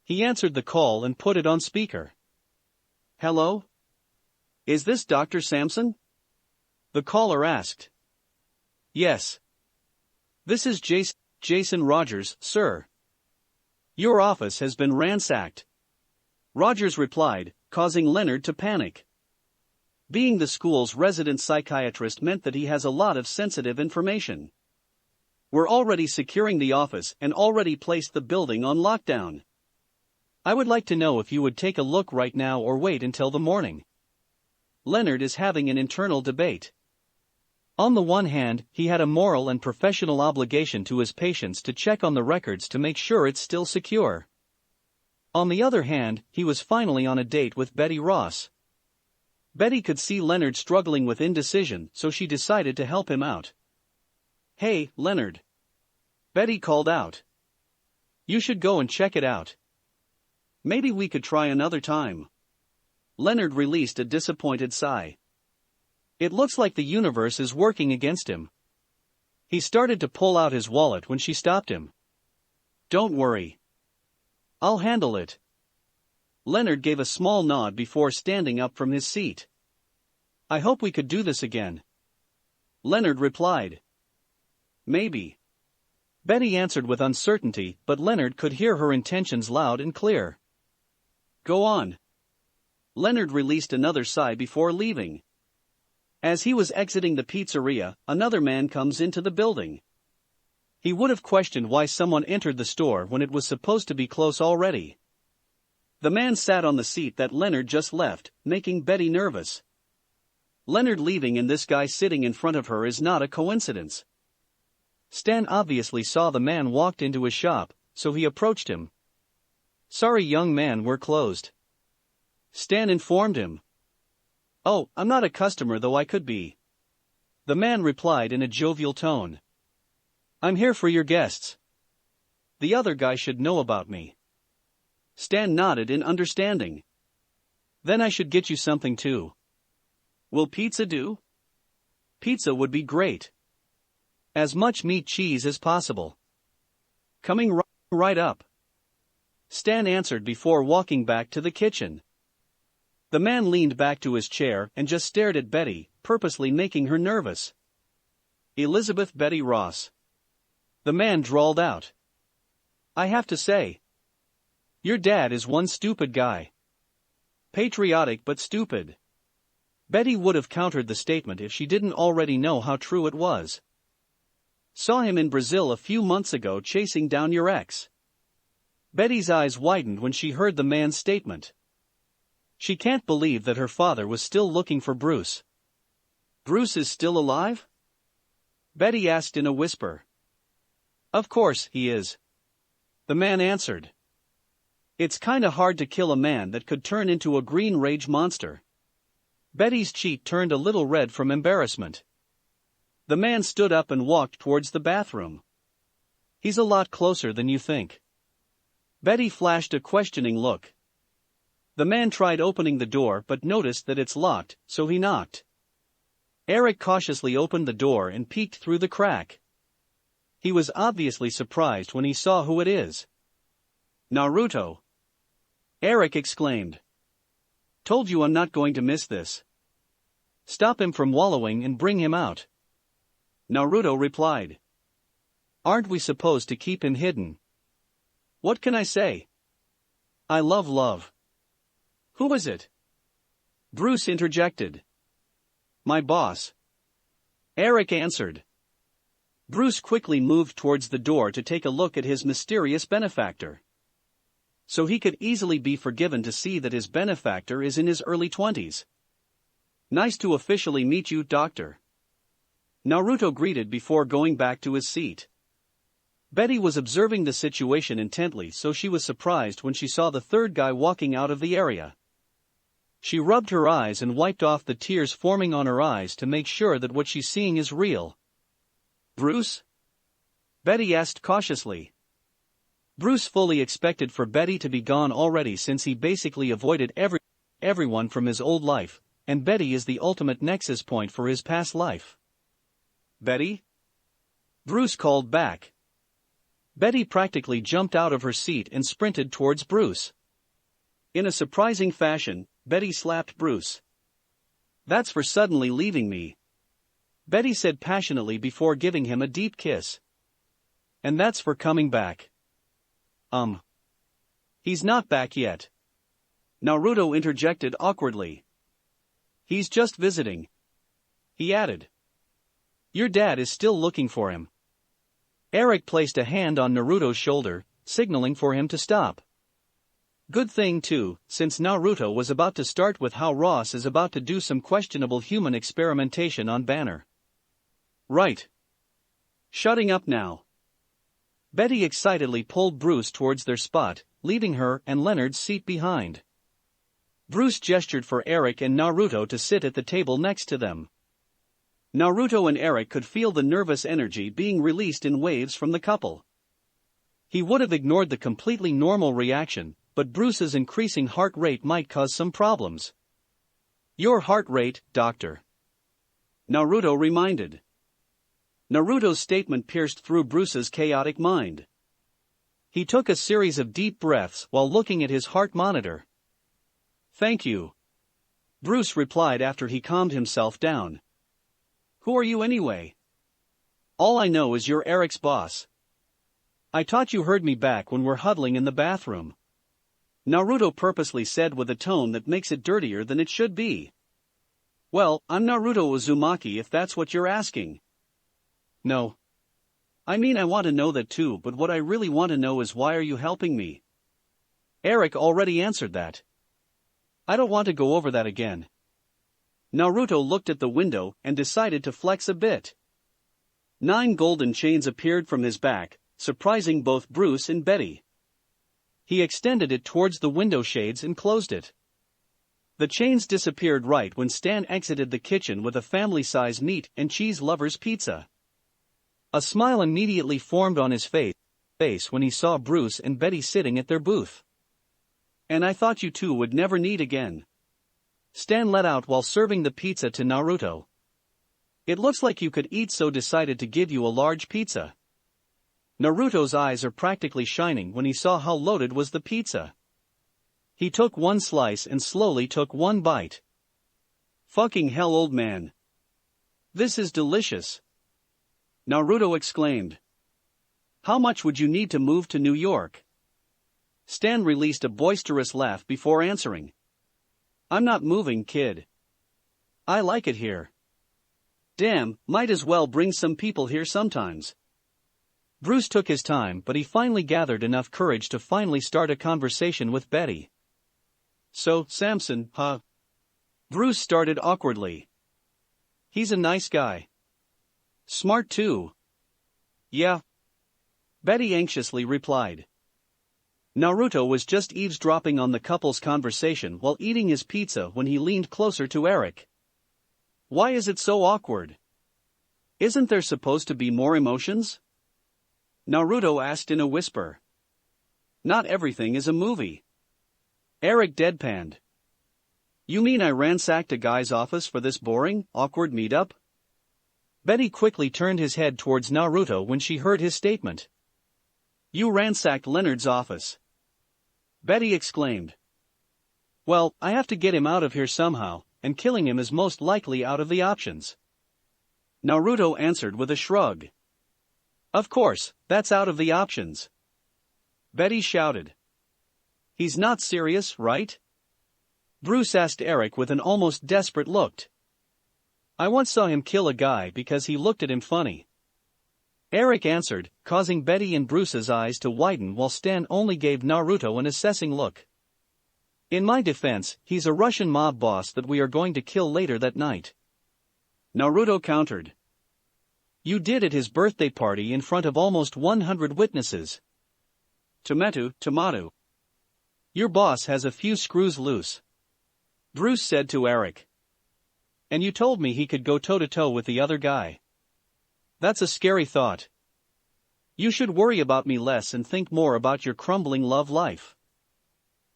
He answered the call and put it on speaker. "Hello? Is this Dr. Sampson?" the caller asked. "Yes. This is Jason Rogers, sir. Your office has been ransacked," Rogers replied, causing Leonard to panic. Being the school's resident psychiatrist meant that he has a lot of sensitive information. "We're already securing the office and already placed the building on lockdown. I would like to know if you would take a look right now or wait until the morning." Leonard is having an internal debate. On the one hand, he had a moral and professional obligation to his patients to check on the records to make sure it's still secure. On the other hand, he was finally on a date with Betty Ross. Betty could see Leonard struggling with indecision, so she decided to help him out. "Hey, Leonard," Betty called out. "You should go and check it out. Maybe we could try another time." Leonard released a disappointed sigh. It looks like the universe is working against him. He started to pull out his wallet when she stopped him. "Don't worry. I'll handle it." Leonard gave a small nod before standing up from his seat. "I hope we could do this again," Leonard replied. "Maybe," Betty answered with uncertainty, but Leonard could hear her intentions loud and clear. "Go on." Leonard released another sigh before leaving. As he was exiting the pizzeria, another man comes into the building. He would have questioned why someone entered the store when it was supposed to be close already. The man sat on the seat that Leonard just left, making Betty nervous. Leonard leaving and this guy sitting in front of her is not a coincidence. Stan obviously saw the man walked into his shop, so he approached him. "Sorry young man, we're closed," Stan informed him. "Oh, I'm not a customer though I could be," the man replied in a jovial tone. "I'm here for your guests. The other guy should know about me." Stan nodded in understanding. "Then I should get you something too. Will pizza do?" "Pizza would be great. As much meat cheese as possible." "Coming right up." Stan answered before walking back to the kitchen. The man leaned back to his chair and just stared at Betty, purposely making her nervous. Elizabeth Betty Ross. The man drawled out. I have to say. Your dad is one stupid guy. Patriotic but stupid. Betty would have countered the statement if she didn't already know how true it was. Saw him in Brazil a few months ago chasing down your ex. Betty's eyes widened when she heard the man's statement. She can't believe that her father was still looking for Bruce. Bruce is still alive? Betty asked in a whisper. Of course he is. The man answered. It's kinda hard to kill a man that could turn into a green rage monster. Betty's cheek turned a little red from embarrassment. The man stood up and walked towards the bathroom. He's a lot closer than you think. Betty flashed a questioning look. The man tried opening the door but noticed that it's locked, so he knocked. Eric cautiously opened the door and peeked through the crack. He was obviously surprised when he saw who it is. Naruto! Eric exclaimed. Told you I'm not going to miss this. Stop him from wallowing and bring him out. Naruto replied. Aren't we supposed to keep him hidden? What can I say? I love love. Who is it? Bruce interjected. My boss. Eric answered. Bruce quickly moved towards the door to take a look at his mysterious benefactor. So he could easily be forgiven to see that his benefactor is in his early 20s. Nice to officially meet you, Doctor. Naruto greeted before going back to his seat. Betty was observing the situation intently, so she was surprised when she saw the third guy walking out of the area. She rubbed her eyes and wiped off the tears forming on her eyes to make sure that what she's seeing is real. Bruce? Betty asked cautiously. Bruce fully expected for Betty to be gone already since he basically avoided everyone from his old life, and Betty is the ultimate nexus point for his past life. Betty? Bruce called back. Betty practically jumped out of her seat and sprinted towards Bruce. In a surprising fashion, Betty slapped Bruce. That's for suddenly leaving me. Betty said passionately before giving him a deep kiss. And that's for coming back. He's not back yet. Naruto interjected awkwardly. He's just visiting. He added. Your dad is still looking for him. Eric placed a hand on Naruto's shoulder, signaling for him to stop. Good thing too, since Naruto was about to start with how Ross is about to do some questionable human experimentation on Banner. Right. Shutting up now. Betty excitedly pulled Bruce towards their spot, leaving her and Leonard's seat behind. Bruce gestured for Eric and Naruto to sit at the table next to them. Naruto and Eric could feel the nervous energy being released in waves from the couple. He would have ignored the completely normal reaction, but Bruce's increasing heart rate might cause some problems. Your heart rate, Doctor. Naruto reminded. Naruto's statement pierced through Bruce's chaotic mind. He took a series of deep breaths while looking at his heart monitor. Thank you. Bruce replied after he calmed himself down. Who are you anyway? All I know is you're Eric's boss. I thought you heard me back when we're huddling in the bathroom. Naruto purposely said with a tone that makes it dirtier than it should be. Well, I'm Naruto Uzumaki if that's what you're asking. No. I mean I want to know that too, but what I really want to know is why are you helping me? Eric already answered that. I don't want to go over that again. Naruto looked at the window and decided to flex a bit. 9 golden chains appeared from his back, surprising both Bruce and Betty. He extended it towards the window shades and closed it. The chains disappeared right when Stan exited the kitchen with a family-size meat and cheese lover's pizza. A smile immediately formed on his face when he saw Bruce and Betty sitting at their booth. And I thought you two would never meet again. Stan let out while serving the pizza to Naruto. It looks like you could eat, so decided to give you a large pizza. Naruto's eyes are practically shining when he saw how loaded was the pizza. He took one slice and slowly took one bite. Fucking hell, old man. This is delicious. Naruto exclaimed. How much would you need to move to New York? Stan released a boisterous laugh before answering. I'm not moving, kid. I like it here. Damn, might as well bring some people here sometimes. Bruce took his time, but he finally gathered enough courage to finally start a conversation with Betty. So, Samson, huh? Bruce started awkwardly. He's a nice guy. Smart too. Yeah. Betty anxiously replied. Naruto was just eavesdropping on the couple's conversation while eating his pizza when he leaned closer to Eric. Why is it so awkward? Isn't there supposed to be more emotions? Naruto asked in a whisper. Not everything is a movie. Eric deadpanned. You mean I ransacked a guy's office for this boring, awkward meetup? Betty quickly turned his head towards Naruto when she heard his statement. You ransacked Leonard's office. Betty exclaimed. Well, I have to get him out of here somehow, and killing him is most likely out of the options. Naruto answered with a shrug. Of course, that's out of the options. Betty shouted. He's not serious, right? Bruce asked Eric with an almost desperate look. I once saw him kill a guy because he looked at him funny. Eric answered, causing Betty and Bruce's eyes to widen while Stan only gave Naruto an assessing look. In my defense, he's a Russian mob boss that we are going to kill later that night. Naruto countered. You did at his birthday party in front of almost 100 witnesses. Tomato. Your boss has a few screws loose. Bruce said to Eric. And you told me he could go toe-to-toe with the other guy. That's a scary thought. You should worry about me less and think more about your crumbling love life.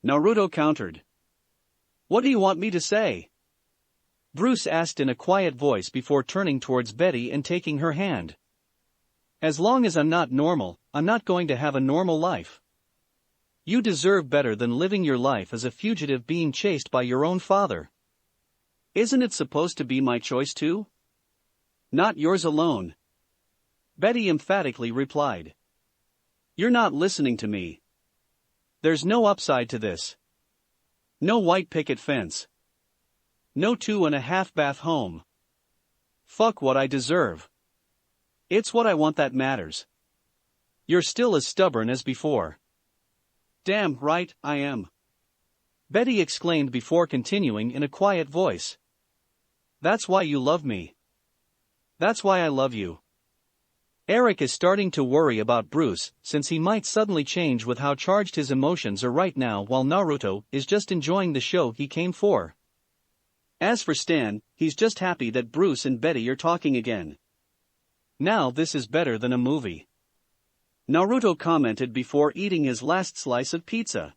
Naruto countered. What do you want me to say? Bruce asked in a quiet voice before turning towards Betty and taking her hand. As long as I'm not normal, I'm not going to have a normal life. You deserve better than living your life as a fugitive being chased by your own father. Isn't it supposed to be my choice too? Not yours alone. Betty emphatically replied. You're not listening to me. There's no upside to this. No white picket fence. No 2.5-bath home. Fuck what I deserve. It's what I want that matters. You're still as stubborn as before. Damn right, I am. Betty exclaimed before continuing in a quiet voice. That's why you love me. That's why I love you. Eric is starting to worry about Bruce, since he might suddenly change with how charged his emotions are right now while Naruto is just enjoying the show he came for. As for Stan, he's just happy that Bruce and Betty are talking again. Now this is better than a movie. Naruto commented before eating his last slice of pizza.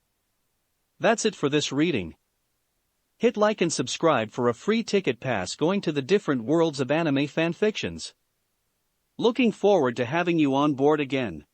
That's it for this reading. Hit like and subscribe for a free ticket pass going to the different worlds of anime fanfictions. Looking forward to having you on board again.